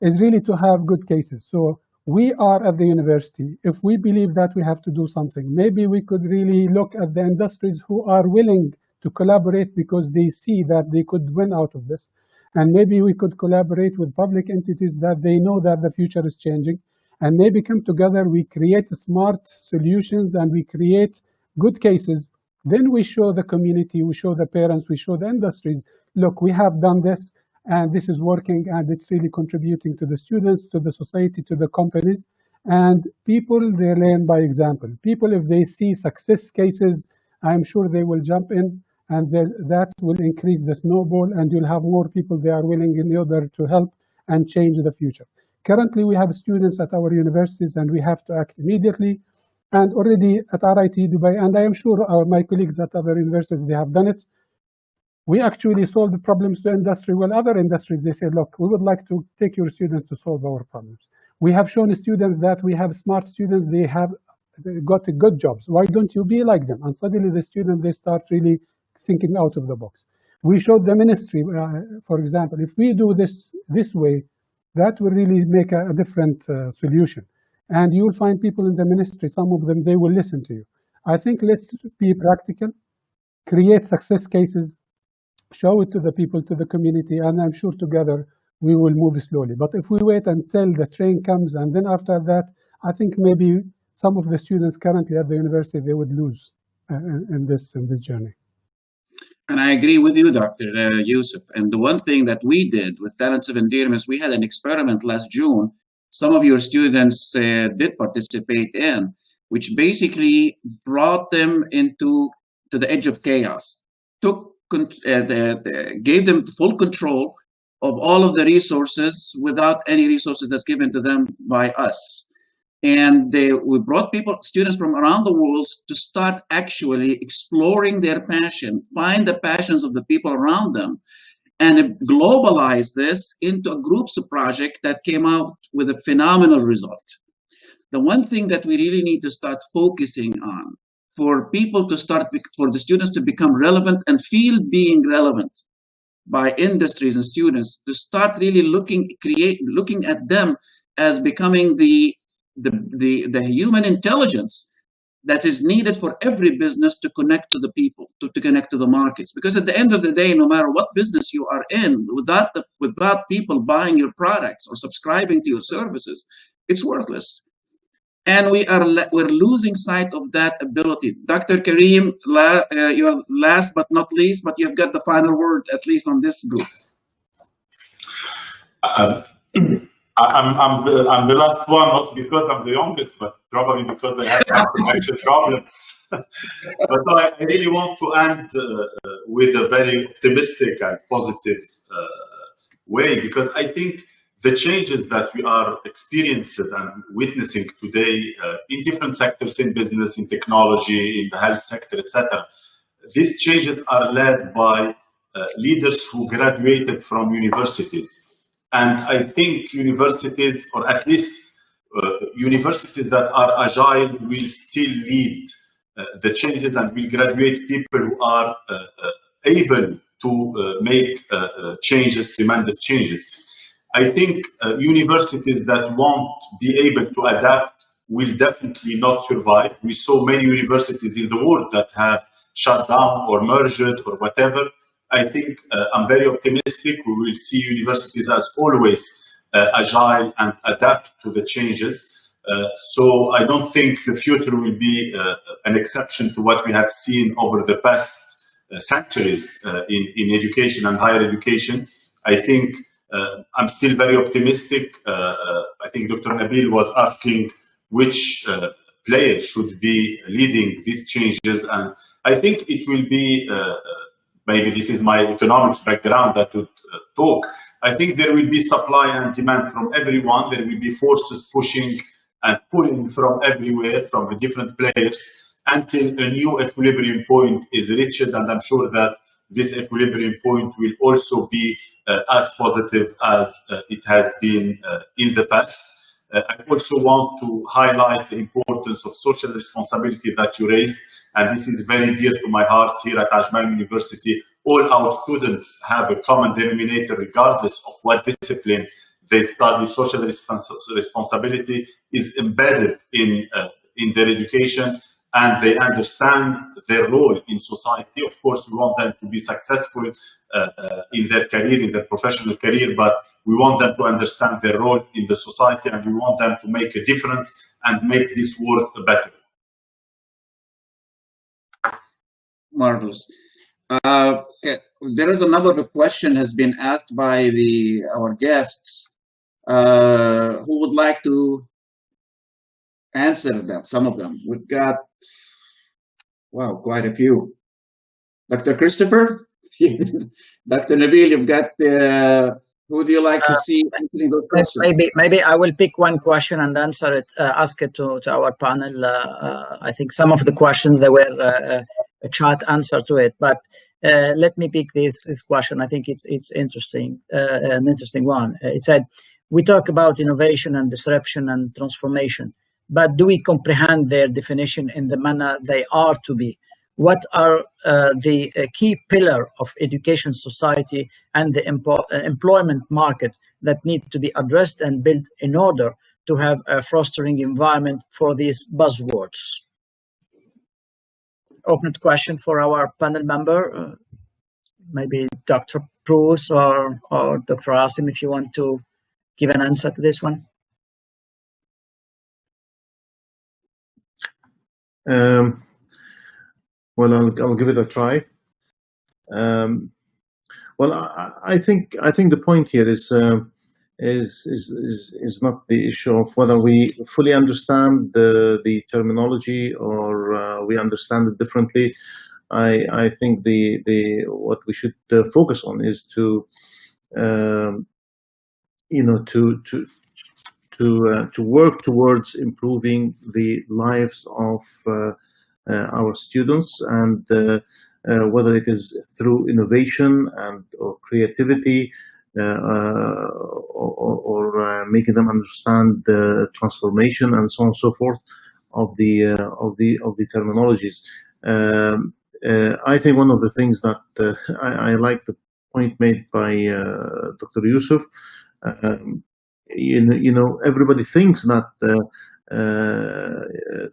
is really to have good cases. So we are at the university. If we believe that we have to do something, maybe we could really look at the industries who are willing to collaborate because they see that they could win out of this. And maybe we could collaborate with public entities that they know that the future is changing. And maybe come together, we create smart solutions and we create good cases. Then we show the community, we show the parents, we show the industries, look, we have done this and this is working and it's really contributing to the students, to the society, to the companies. And people, they learn by example. People, if they see success cases, I'm sure they will jump in, and that will increase the snowball, and you'll have more people they are willing in order to help and change the future. Currently, we have students at our universities, and we have to act immediately. And already at RIT Dubai, and I am sure my colleagues at other universities, they have done it. We actually solve the problems to industry. Well, other industries, they say, look, we would like to take your students to solve our problems. We have shown students that we have smart students, they have got good jobs. Why don't you be like them? And suddenly the students, they start really thinking out of the box. We showed the ministry, for example, if we do this way, that will really make a different solution. And you'll find people in the ministry, some of them, they will listen to you. I think let's be practical, create success cases, show it to the people, to the community, and I'm sure together we will move slowly. But if we wait until the train comes and then after that, I think maybe some of the students currently at the university, they would lose in this journey. And I agree with you, Dr. Yusuf. And the one thing that we did with Talents of Endearment, we had an experiment last June. Some of your students did participate in, which basically brought them to the edge of chaos, gave them full control of all of the resources without any resources that's given to them by us. And we brought students from around the world to start actually exploring their passion, find the passions of the people around them, and globalize this into a groups project that came out with a phenomenal result. The one thing that we really need to start focusing on for the students to become relevant and feel being relevant by industries and students, to start really looking at them as becoming the human intelligence that is needed for every business to connect to the people, to connect to the markets. Because at the end of the day, no matter what business you are in, without people buying your products or subscribing to your services, it's worthless. And we're losing sight of that ability. Dr. Karim, you're last but not least, but you've got the final word, at least on this group. I'm the last one, not because I'm the youngest, but probably because I have some connection problems. But I really want to end with a very optimistic and positive way, because I think the changes that we are experiencing and witnessing today in different sectors, in business, in technology, in the health sector, etc., these changes are led by leaders who graduated from universities. And I think universities, or at least universities that are agile, will still lead the changes and will graduate people who are able to make changes, tremendous changes. I think universities that won't be able to adapt will definitely not survive. We saw many universities in the world that have shut down or merged or whatever. I think I'm very optimistic. We will see universities as always agile and adapt to the changes. So I don't think the future will be an exception to what we have seen over the past centuries in education and higher education. I think I'm still very optimistic. I think Dr. Nabil was asking which players should be leading these changes, and I think it will be maybe this is my economics background that would talk. I think there will be supply and demand from everyone. There will be forces pushing and pulling from everywhere, from the different players, until a new equilibrium point is reached. And I'm sure that this equilibrium point will also be as positive as it has been in the past. I also want to highlight the importance of social responsibility that you raised. And this is very dear to my heart here at Ajman University. All our students have a common denominator, regardless of what discipline they study. Social responsibility is embedded in their education, and they understand their role in society. Of course, we want them to be successful in their career, in their professional career, but we want them to understand their role in the society, and we want them to make a difference and make this world better. Marvelous. Okay. There is another question has been asked by our guests who would like to answer them. Some of them. We've got, wow, quite a few. Dr. Christopher, Dr. Nabil, you've got. Who do you like to see answering those questions? Maybe I will pick one question and answer it. Ask it to our panel. I think some of the questions there were a chat answer to it, but let me pick this question. I think it's interesting, an interesting one. It said, we talk about innovation and disruption and transformation, but do we comprehend their definition in the manner they are to be? What are the key pillar of education society and the employment market that need to be addressed and built in order to have a fostering environment for these buzzwords? Open question for our panel member, maybe Dr. Bruce or Dr. Asim, if you want to give an answer to this one. Well, I'll give it a try. Well, I think the point here is not the issue of whether we fully understand the terminology or we understand it differently. I think what we should focus on is to to work towards improving the lives of our students, and whether it is through innovation and or creativity, or making them understand the transformation and so on and so forth of the terminologies. I think one of the things that I like the point made by Dr. Yusuf. Everybody thinks that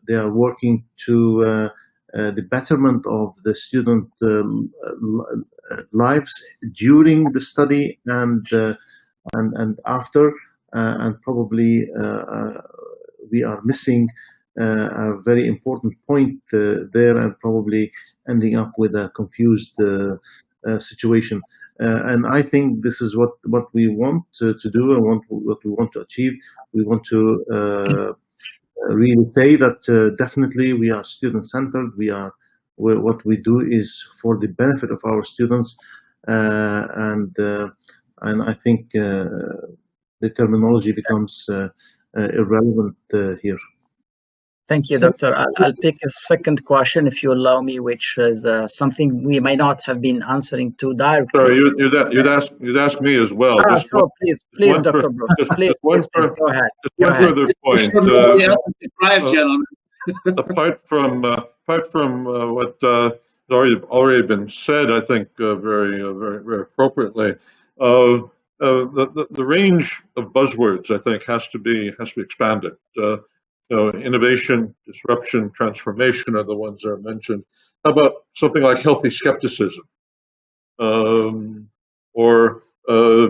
they are working to the betterment of the student lives during the study and after, and probably we are missing a very important point there, and probably ending up with a confused situation. And I think this is what we want to do, and what we want to achieve. We want to really say that definitely we are student-centered. What we do is for the benefit of our students, and I think the terminology becomes irrelevant here. Thank you, Doctor. I'll pick a second question, if you allow me, which is something we may not have been answering too directly. Sorry, you'd ask me as well. Sure, please, Dr. Brooks. Please, go ahead. Just one further point. Gentlemen. Apart from what has already been said, I think very appropriately, the range of buzzwords, I think, has to be expanded. Innovation, disruption, transformation are the ones that are mentioned. How about something like healthy skepticism, or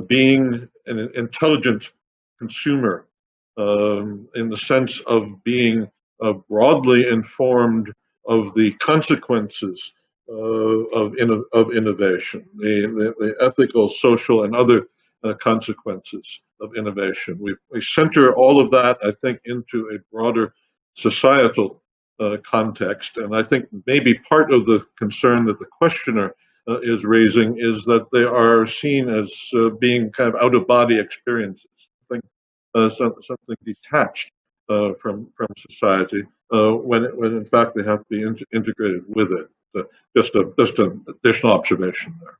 being an intelligent consumer, in the sense of being broadly informed of the consequences of innovation, the ethical, social, and other consequences of innovation. We center all of that, I think, into a broader societal context, and I think maybe part of the concern that the questioner is raising is that they are seen as being kind of out-of-body experiences, something detached from society, when in fact they have to be integrated with it. Just an additional observation there.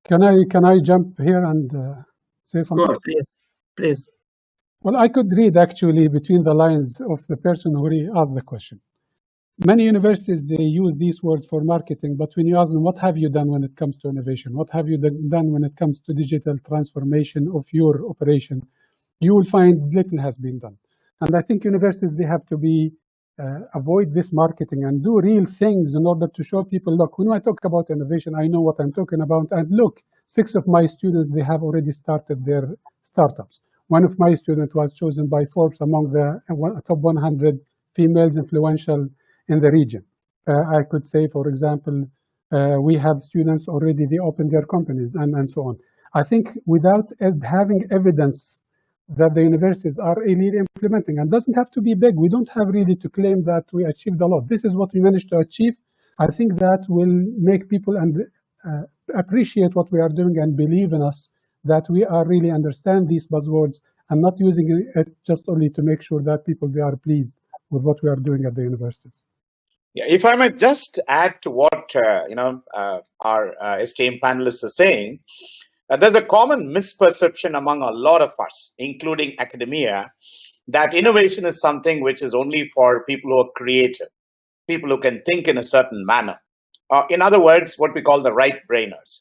Can I jump here and say something? Sure, please. Well, I could read actually between the lines of the person who asked the question. Many universities, they use these words for marketing, but when you ask them, what have you done when it comes to innovation? What have you done when it comes to digital transformation of your operation? You will find little has been done. And I think universities, they have to avoid this marketing and do real things in order to show people, look, when I talk about innovation, I know what I'm talking about. And look, 6 of my students, they have already started their startups. One of my students was chosen by Forbes among the top 100 females influential in the region. I could say, for example, we have students already, they opened their companies and so on. I think without having evidence that the universities are really implementing, and doesn't have to be big. We don't have really to claim that we achieved a lot. This is what we managed to achieve. I think that will make people appreciate what we are doing and believe in us, that we are really understand these buzzwords and not using it just only to make sure that people they are pleased with what we are doing at the universities. Yeah, if I might just add to what our esteemed panelists are saying, there's a common misperception among a lot of us, including academia, that innovation is something which is only for people who are creative, people who can think in a certain manner. In other words, what we call the right brainers.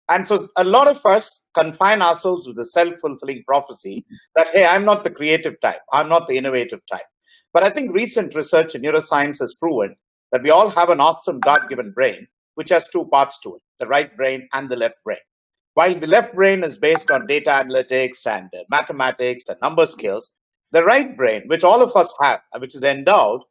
And so a lot of us confine ourselves with the self-fulfilling prophecy that, hey, I'm not the creative type, I'm not the innovative type. But I think recent research in neuroscience has proven that we all have an awesome God-given brain, which has 2 parts to it, the right brain and the left brain. While the left brain is based on data analytics and mathematics and number skills, the right brain, which all of us have, which is endowed,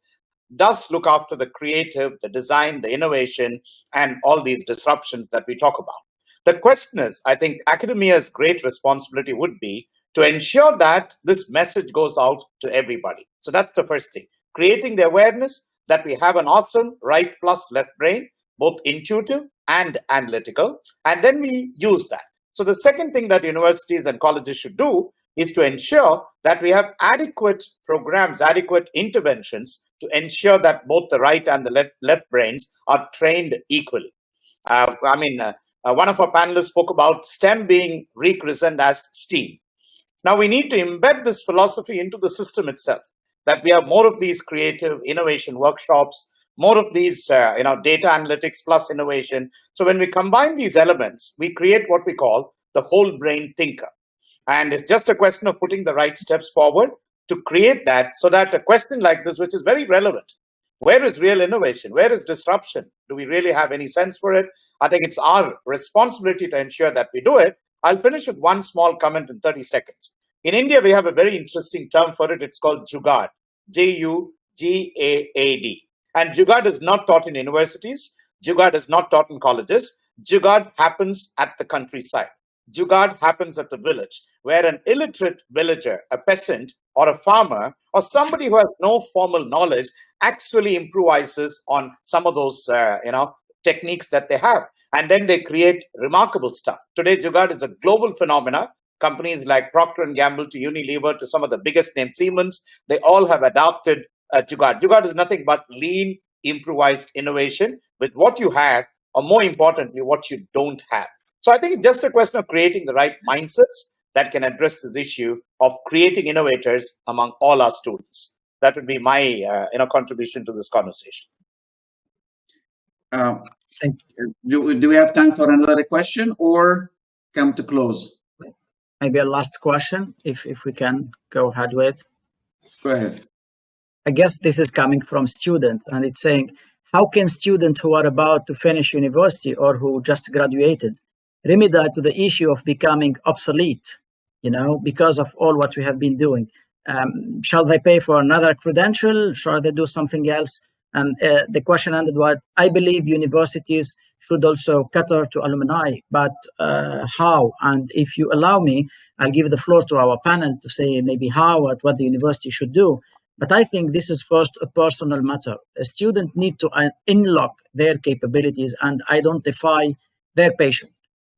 does look after the creative, the design, the innovation, and all these disruptions that we talk about. The question is, I think academia's great responsibility would be to ensure that this message goes out to everybody. So that's the first thing, creating the awareness that we have an awesome right plus left brain, both intuitive and analytical, and then we use that. So the second thing that universities and colleges should do is to ensure that we have adequate programs, adequate interventions to ensure that both the right and the left brains are trained equally. One of our panelists spoke about STEM being rechristened as STEAM. Now we need to embed this philosophy into the system itself, that we have more of these creative innovation workshops, more of these data analytics plus innovation. So when we combine these elements, we create what we call the whole brain thinker. And it's just a question of putting the right steps forward to create that, so that a question like this, which is very relevant, where is real innovation? Where is disruption? Do we really have any sense for it? I think it's our responsibility to ensure that we do it. I'll finish with one small comment in 30 seconds. In India, we have a very interesting term for it. It's called Jugaad, Jugaad. And Jugaad is not taught in universities. Jugaad is not taught in colleges. Jugaad happens at the countryside. Jugaad happens at the village, where an illiterate villager, a peasant, or a farmer, or somebody who has no formal knowledge actually improvises on some of those techniques that they have. And then they create remarkable stuff. Today, Jugaad is a global phenomenon. Companies like Procter & Gamble to Unilever to some of the biggest names, Siemens, they all have adopted Jugaad. Jugaad is nothing but lean, improvised innovation with what you have, or more importantly, what you don't have. So I think it's just a question of creating the right mindsets that can address this issue of creating innovators among all our students. That would be my contribution to this conversation. Do we have time for another question or come to close? Maybe a last question, if we can go ahead with. Go ahead. I guess this is coming from student, and it's saying, how can students who are about to finish university or who just graduated remedy to the issue of becoming obsolete, because of all what we have been doing? Shall they pay for another credential? Shall they do something else? And the question ended with, I believe universities should also cater to alumni, but how? And if you allow me, I'll give the floor to our panel to say maybe how or what the university should do. But I think this is first a personal matter. A student needs to unlock their capabilities and identify their passion.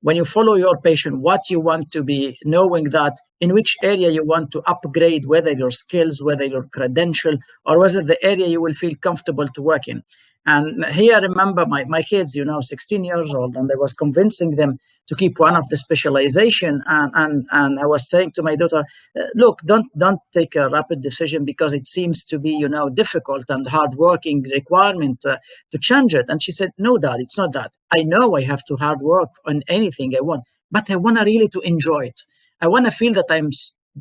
When you follow your passion, what you want to be, knowing that in which area you want to upgrade, whether your skills, whether your credential, or whether the area you will feel comfortable to work in. And here I remember my kids, 16 years old, and I was convincing them to keep one of the specialization. And I was saying to my daughter, look, don't take a rapid decision because it seems to be, difficult and hardworking requirement to change it. And she said, no, Dad, it's not that. I know I have to hard work on anything I want, but I want to really to enjoy it. I want to feel that I'm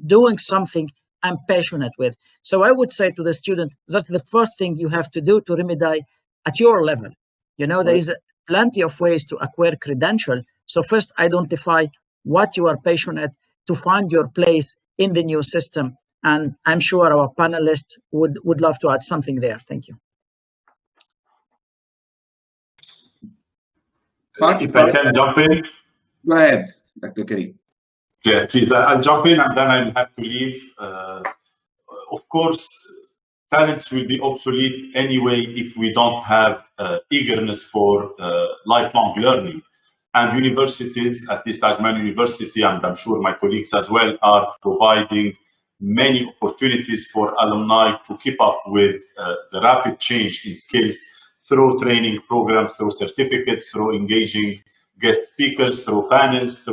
doing something I'm passionate with. So I would say to the student, that's the first thing you have to do to remedy at your level. There is plenty of ways to acquire credential. So first identify what you are passionate to find your place in the new system. And I'm sure our panelists would love to add something there. Thank you. If I can jump in. Go ahead, Dr. Karim. Yeah, please, I'll jump in and then I'll have to leave. Of course, talents will be obsolete anyway if we don't have eagerness for lifelong learning. And universities, at least Ajman University, and I'm sure my colleagues as well, are providing many opportunities for alumni to keep up with the rapid change in skills through training programs, through certificates, through engaging guest speakers, through panels,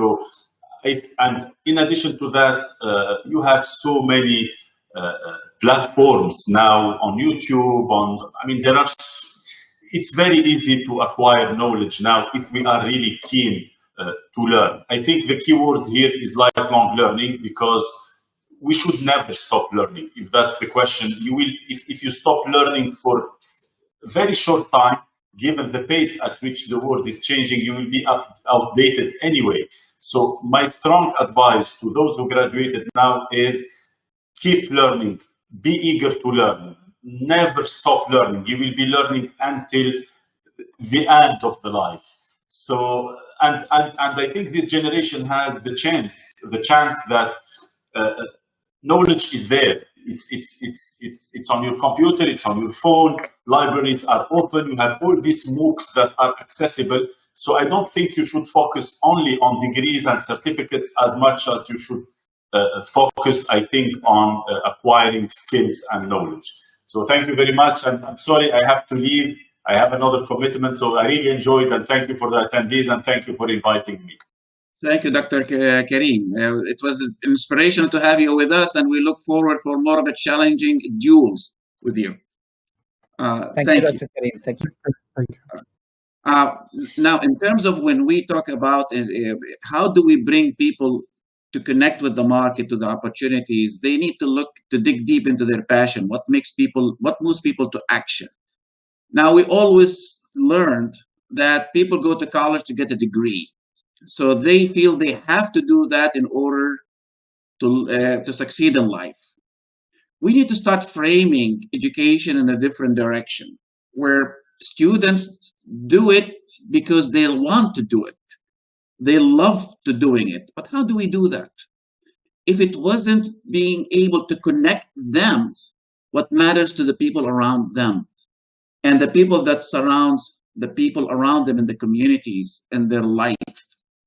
and in addition to that, you have so many platforms now on YouTube, it's very easy to acquire knowledge now if we are really keen to learn. I think the key word here is lifelong learning, because we should never stop learning. If that's the question, if you stop learning for a very short time, given the pace at which the world is changing, you will be outdated anyway. So my strong advice to those who graduated now is keep learning, be eager to learn, never stop learning. You will be learning until the end of the life. So, and I think this generation has the chance that knowledge is there. it's on your computer, it's on your phone. Libraries are open. You have all these MOOCs that are accessible. So I don't think you should focus only on degrees and certificates as much as you should focus, I think, on acquiring skills and knowledge. So thank you very much. And I'm sorry I have to leave. I have another commitment. So I really enjoyed, and thank you for the attendees, and thank you for inviting me. Thank you, Dr. Karim. It was inspirational to have you with us, and we look forward for more of the challenging duels with you. Thank you, Dr. Karim. Thank you. Thank you. Now, in terms of when we talk about how do we bring people to connect with the market, to the opportunities, they need to dig deep into their passion. What moves people to action? Now, we always learned that people go to college to get a degree. So they feel they have to do that in order to succeed in life. We need to start framing education in a different direction, where students do it because they want to do it. They love to doing it. But how do we do that? If it wasn't being able to connect them, what matters to the people around them, and the people that surrounds the people around them in the communities and their life,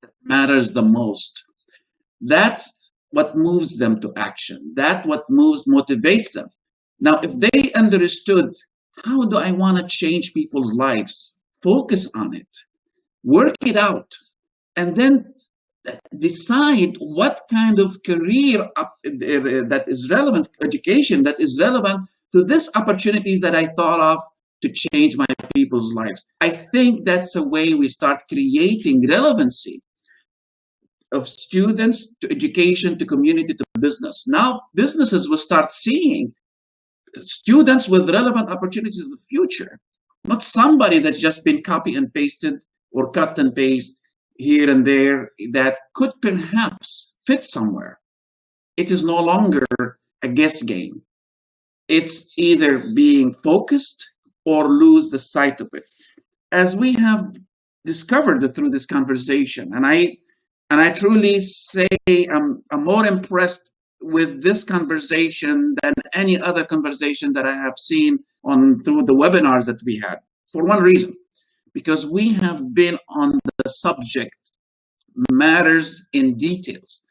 that matters the most. That's what moves them to action. That's what motivates them. Now, if they understood, how do I want to change people's lives? Focus on it, work it out, and then decide what kind of career that is relevant, education that is relevant to these opportunities that I thought of to change my people's lives. I think that's a way we start creating relevancy of students to education, to community, to business. Now, businesses will start seeing students with relevant opportunities in the future, not somebody that's just been copy and pasted or cut and paste here and there that could perhaps fit somewhere. It is no longer a guess game. It's either being focused or lose the sight of it. As we have discovered through this conversation, and I truly say I'm more impressed with this conversation than any other conversation that I have seen through the webinars that we had, for one reason, because we have been on the subject matters in details.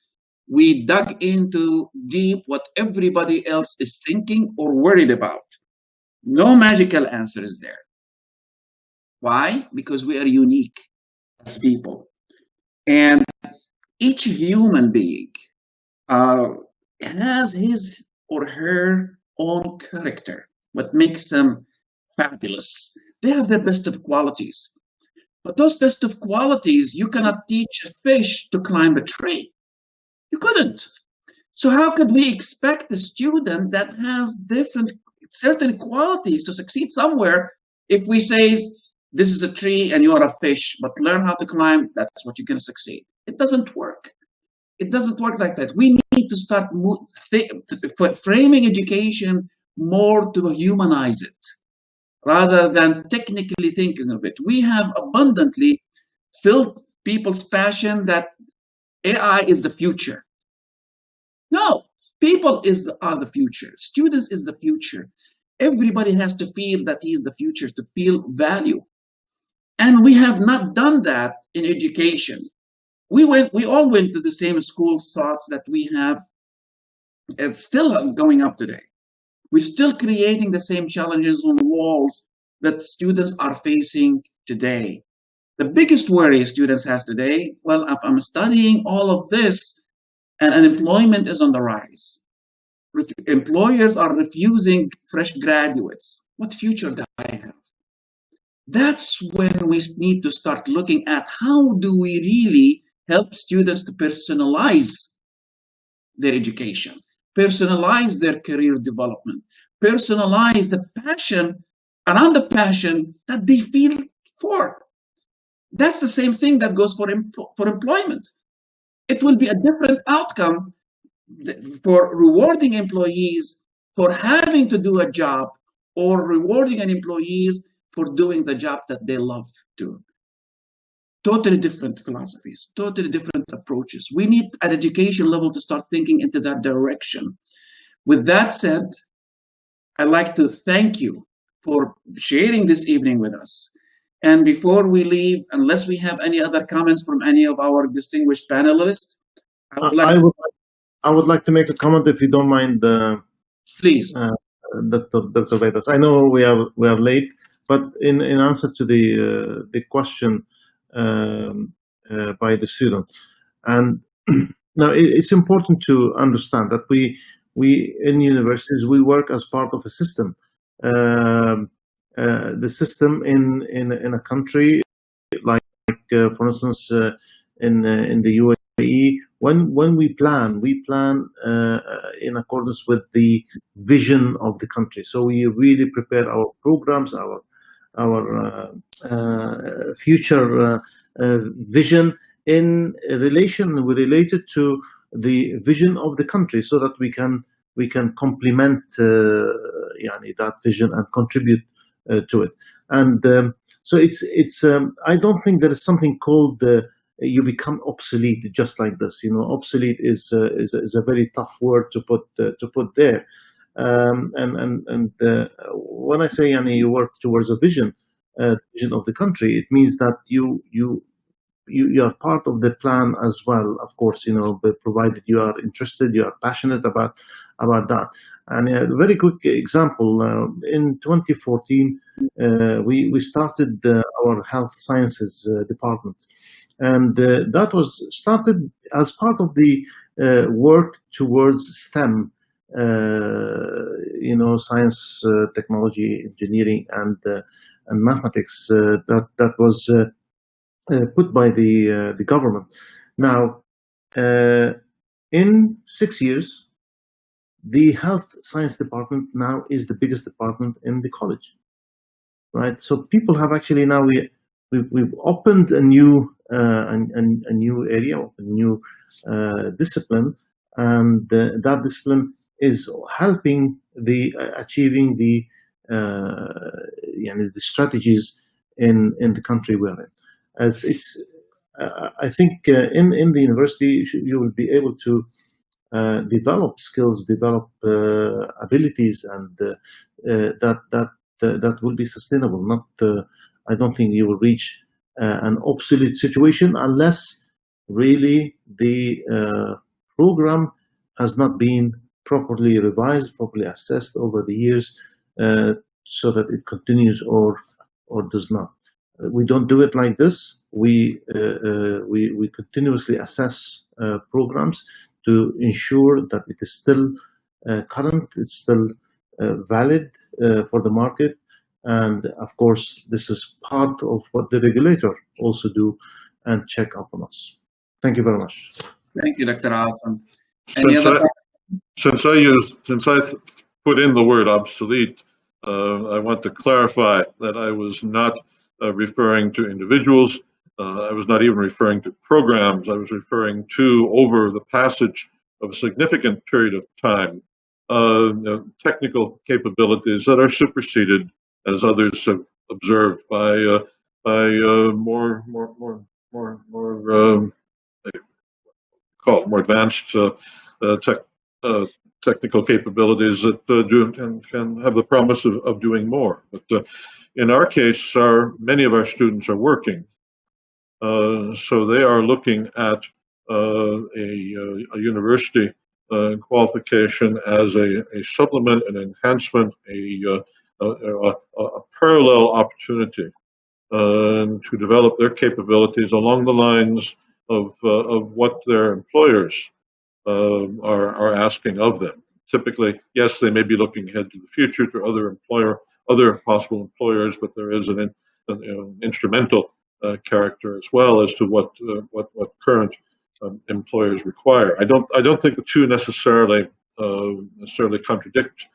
We dug into deep what everybody else is thinking or worried about. No magical answers there. Why? Because we are unique as people. And each human being has his or her own character, what makes them fabulous. They have their best of qualities. But those best of qualities, you cannot teach a fish to climb a tree. You couldn't. So how could we expect a student that has certain qualities to succeed somewhere if we say, this is a tree and you are a fish, but learn how to climb, that's what you're going to succeed. It doesn't work. It doesn't work like that. We need to start framing education more to humanize it, rather than technically thinking of it. We have abundantly filled people's passion that AI is the future. No, people are the future. Students is the future. Everybody has to feel that he is the future, to feel value. And we have not done that in education. We all went to the same school thoughts that we have. It's still going up today. We're still creating the same challenges on the walls that students are facing today. The biggest worry students has today, well, if I'm studying all of this and unemployment is on the rise, employers are refusing fresh graduates, what future do I have? That's when we need to start looking at how do we really help students to personalize their education, personalize their career development, personalize the passion around the passion that they feel for. That's the same thing that goes for employment. It will be a different outcome for rewarding employees for having to do a job or rewarding an employees for doing the job that they love to. Totally different philosophies, totally different approaches. We need at education level to start thinking into that direction. With that said, I'd like to thank you for sharing this evening with us. And before we leave, unless we have any other comments from any of our distinguished panelists, I would like to make a comment, if you don't mind, please, Dr. Vedas. I know we are late, but in answer to the question by the student, and now it's important to understand that we in universities we work as part of a system. The system in a country like for instance in the UAE, when we plan in accordance with the vision of the country. So we really prepare our programs, our future vision in relation. We relate it to the vision of the country, so that we can complement that vision and contribute to it. And so it's I don't think there is something called you become obsolete just like this. Obsolete is a very tough word to put there. And when I say you work towards a vision of the country, it means that you are part of the plan as well, of course, but provided you are interested, you are passionate about that. And a very quick example, in 2014, we started our health sciences department. And that was started as part of the work towards STEM, science, technology, engineering, and mathematics. That was put by the government. Now, in 6 years, the health science department now is the biggest department in the college, right? So people have actually now we've opened a new area, a new discipline, and that discipline is helping achieving the strategies in the country we're in. As it's, I think in the university you will be able to develop skills, develop abilities, and that will be sustainable. Not, I don't think you will reach an obsolete situation unless really the program has not been properly revised, properly assessed over the years, so that it continues or does not. We don't do it like this. We continuously assess programs to ensure that it is still current, it's still valid for the market. And of course, this is part of what the regulator also do and check up on us. Thank you very much. Thank you, Dr. Asim. Since I put in the word obsolete, I want to clarify that I was not referring to individuals. I was not even referring to programs. I was referring to, over the passage of a significant period of time, technical capabilities that are superseded, as others have observed, by more advanced technical capabilities that do can have the promise of doing more. But in our case, many of our students are working, so they are looking at a university qualification as a supplement, an enhancement, a parallel opportunity to develop their capabilities along the lines of what their employers are asking of them. Typically, yes, they may be looking ahead to the future to other possible employers, but there is an instrumental character as well as to what current employers require. I don't think the two necessarily contradict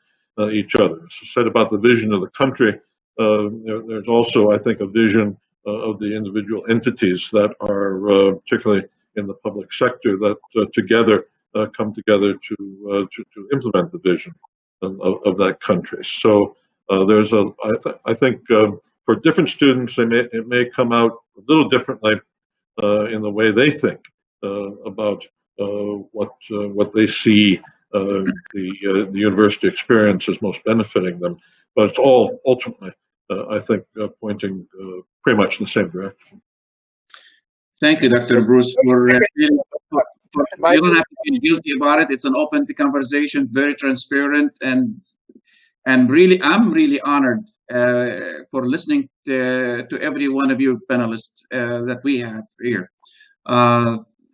each other. As I said about the vision of the country, there's also, I think, a vision of the individual entities that are particularly in the public sector that come together to implement the vision of that country. So there's I think for different students, it may come out a little differently in the way they think about what they see the university experience is most benefiting them. But it's all ultimately, I think, pointing pretty much in the same direction. Thank you, Dr. Bruce, for you don't have to feel guilty about it. It's an open conversation, very transparent, and really, I'm really honored for listening to every one of you panelists that we have here.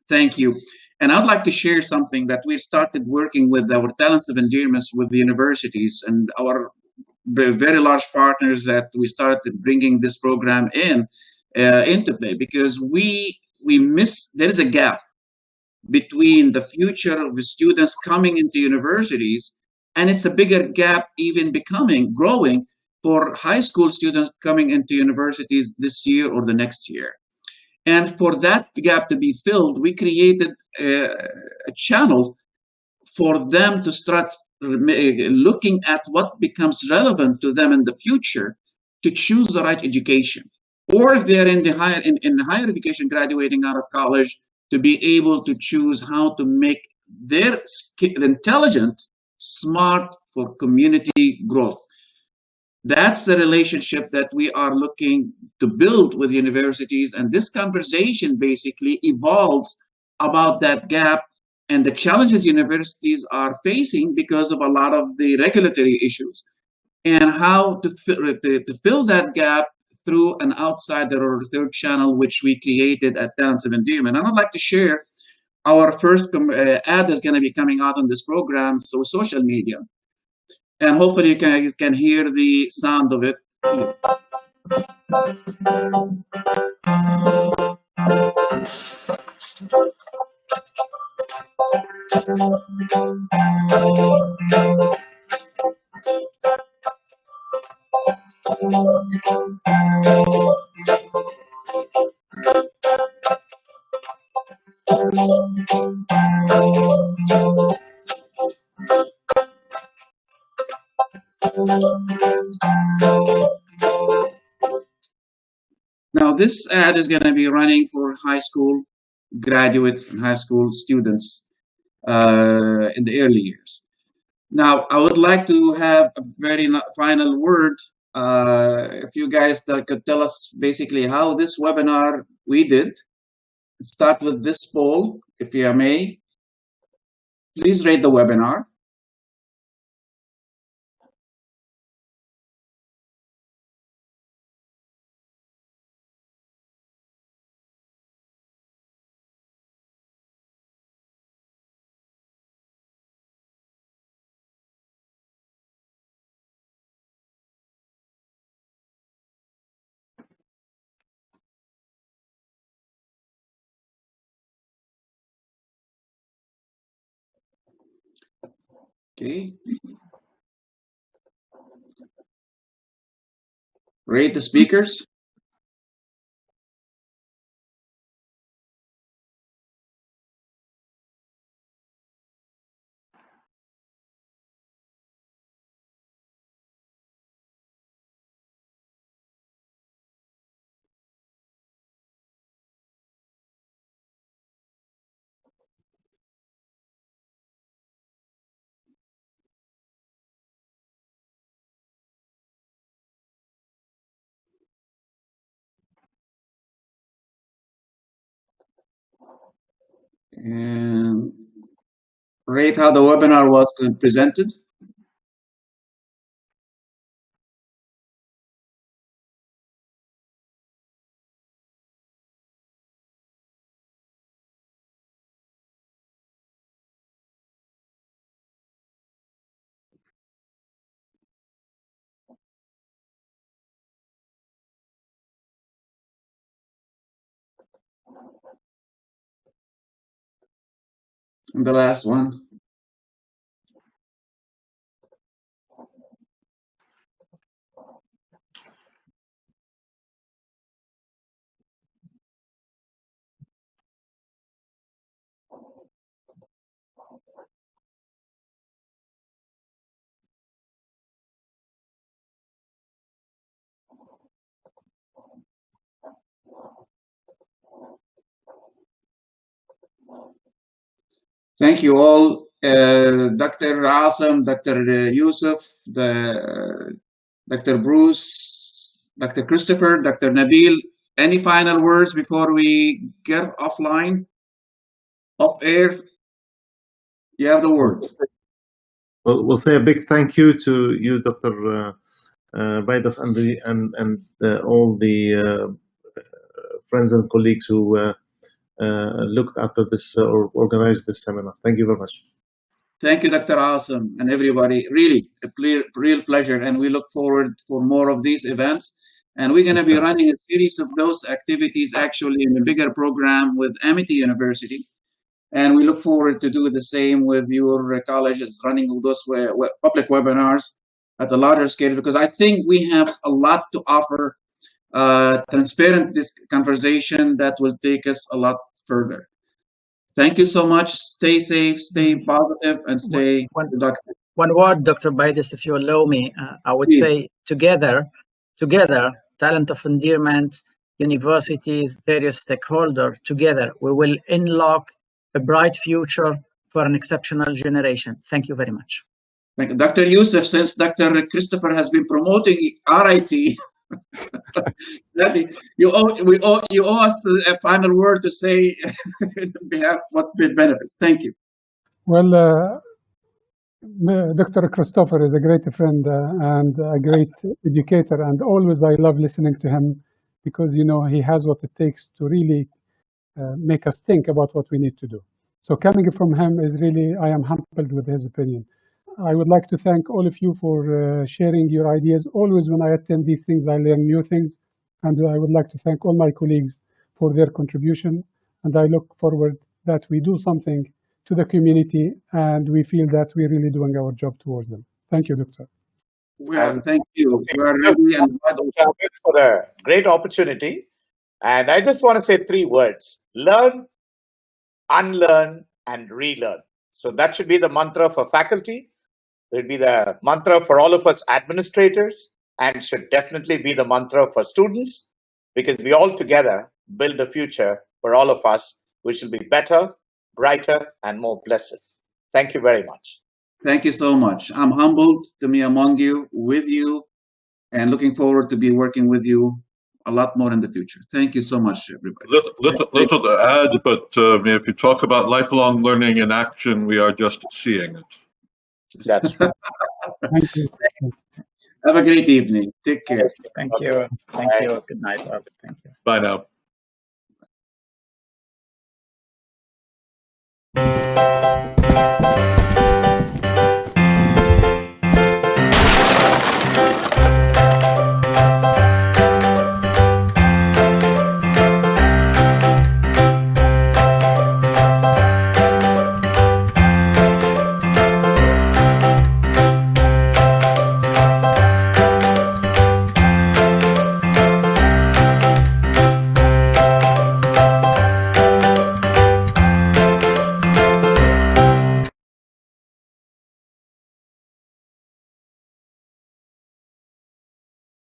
Thank you. And I'd like to share something that we started working with our Talents of Endearment with the universities and our very large partners that we started bringing this program into play, because we miss, there is a gap between the future of the students coming into universities, and it's a bigger gap even growing for high school students coming into universities this year or the next year. And for that gap to be filled, we created a channel for them to start looking at what becomes relevant to them in the future to choose the right education. Or if they're in the higher education, graduating out of college, to be able to choose how to make their intelligent smart for community growth. That's the relationship that we are looking to build with universities, and this conversation basically evolves about that gap and the challenges universities are facing because of a lot of the regulatory issues, and how to fill that gap through an outsider or third channel, which we created at Talents of Endearment. And I'd like to share our first ad is going to be coming out on this program, so social media. And hopefully you guys can hear the sound of it. Now, this ad is going to be running for high school graduates and high school students in the early years. Now, I would like to have a very final word. If you guys could tell us basically how this webinar we did. Let's start with this poll, if you may. Please rate the webinar. Okay. Rate the speakers. And rate how the webinar was presented. And the last one. Thank you all Dr. Asim, Dr. Yusuf, Dr. Bruce, Dr. Christopher, Dr. Nabil, any final words before we get offline, off air? You have the word. Well, we'll say a big thank you to you, Dr. Baidas, and all the friends and colleagues who looked after this or organized this seminar. Thank you very much. Thank you, Dr. Asim, and everybody. Really, a real pleasure, and we look forward for more of these events. And we're going to be running a series of those activities actually in a bigger program with Amity University. And we look forward to do the same with your colleges running those public webinars at a larger scale, because I think we have a lot to offer, transparent this conversation that will take us a lot further. Thank you so much. Stay safe, stay positive, and stay productive. One word, Dr. Baidas, if you allow me, I would Please. say together, Talent of Endearment, universities, various stakeholders, together, we will unlock a bright future for an exceptional generation. Thank you very much. Thank you. Dr. Yusuf, since Dr. Christopher has been promoting RIT, you owe us a final word to say on behalf of what benefits. Thank you. Well, Dr. Christopher is a great friend and a great educator, and always I love listening to him because, you know, he has what it takes to really make us think about what we need to do. So coming from him is really, I am humbled with his opinion. I would like to thank all of you for sharing your ideas. Always when I attend these things, I learn new things. And I would like to thank all my colleagues for their contribution. And I look forward that we do something to the community and we feel that we're really doing our job towards them. Thank you, Doctor. Well, thank you. We are ready and for the great opportunity. And I just want to say 3 words: learn, unlearn, and relearn. So that should be the mantra for faculty. It will be the mantra for all of us administrators, and should definitely be the mantra for students, because we all together build a future for all of us, which will be better, brighter, and more blessed. Thank you very much. Thank you so much. I'm humbled to be among you, with you, and looking forward to be working with you a lot more in the future. Thank you so much, everybody. Little to add, but if you talk about lifelong learning in action, we are just seeing it. That's right. Thank you. Have a great evening. Take care. Thank you. Thank you. Good night, Robert. Thank you. Bye now.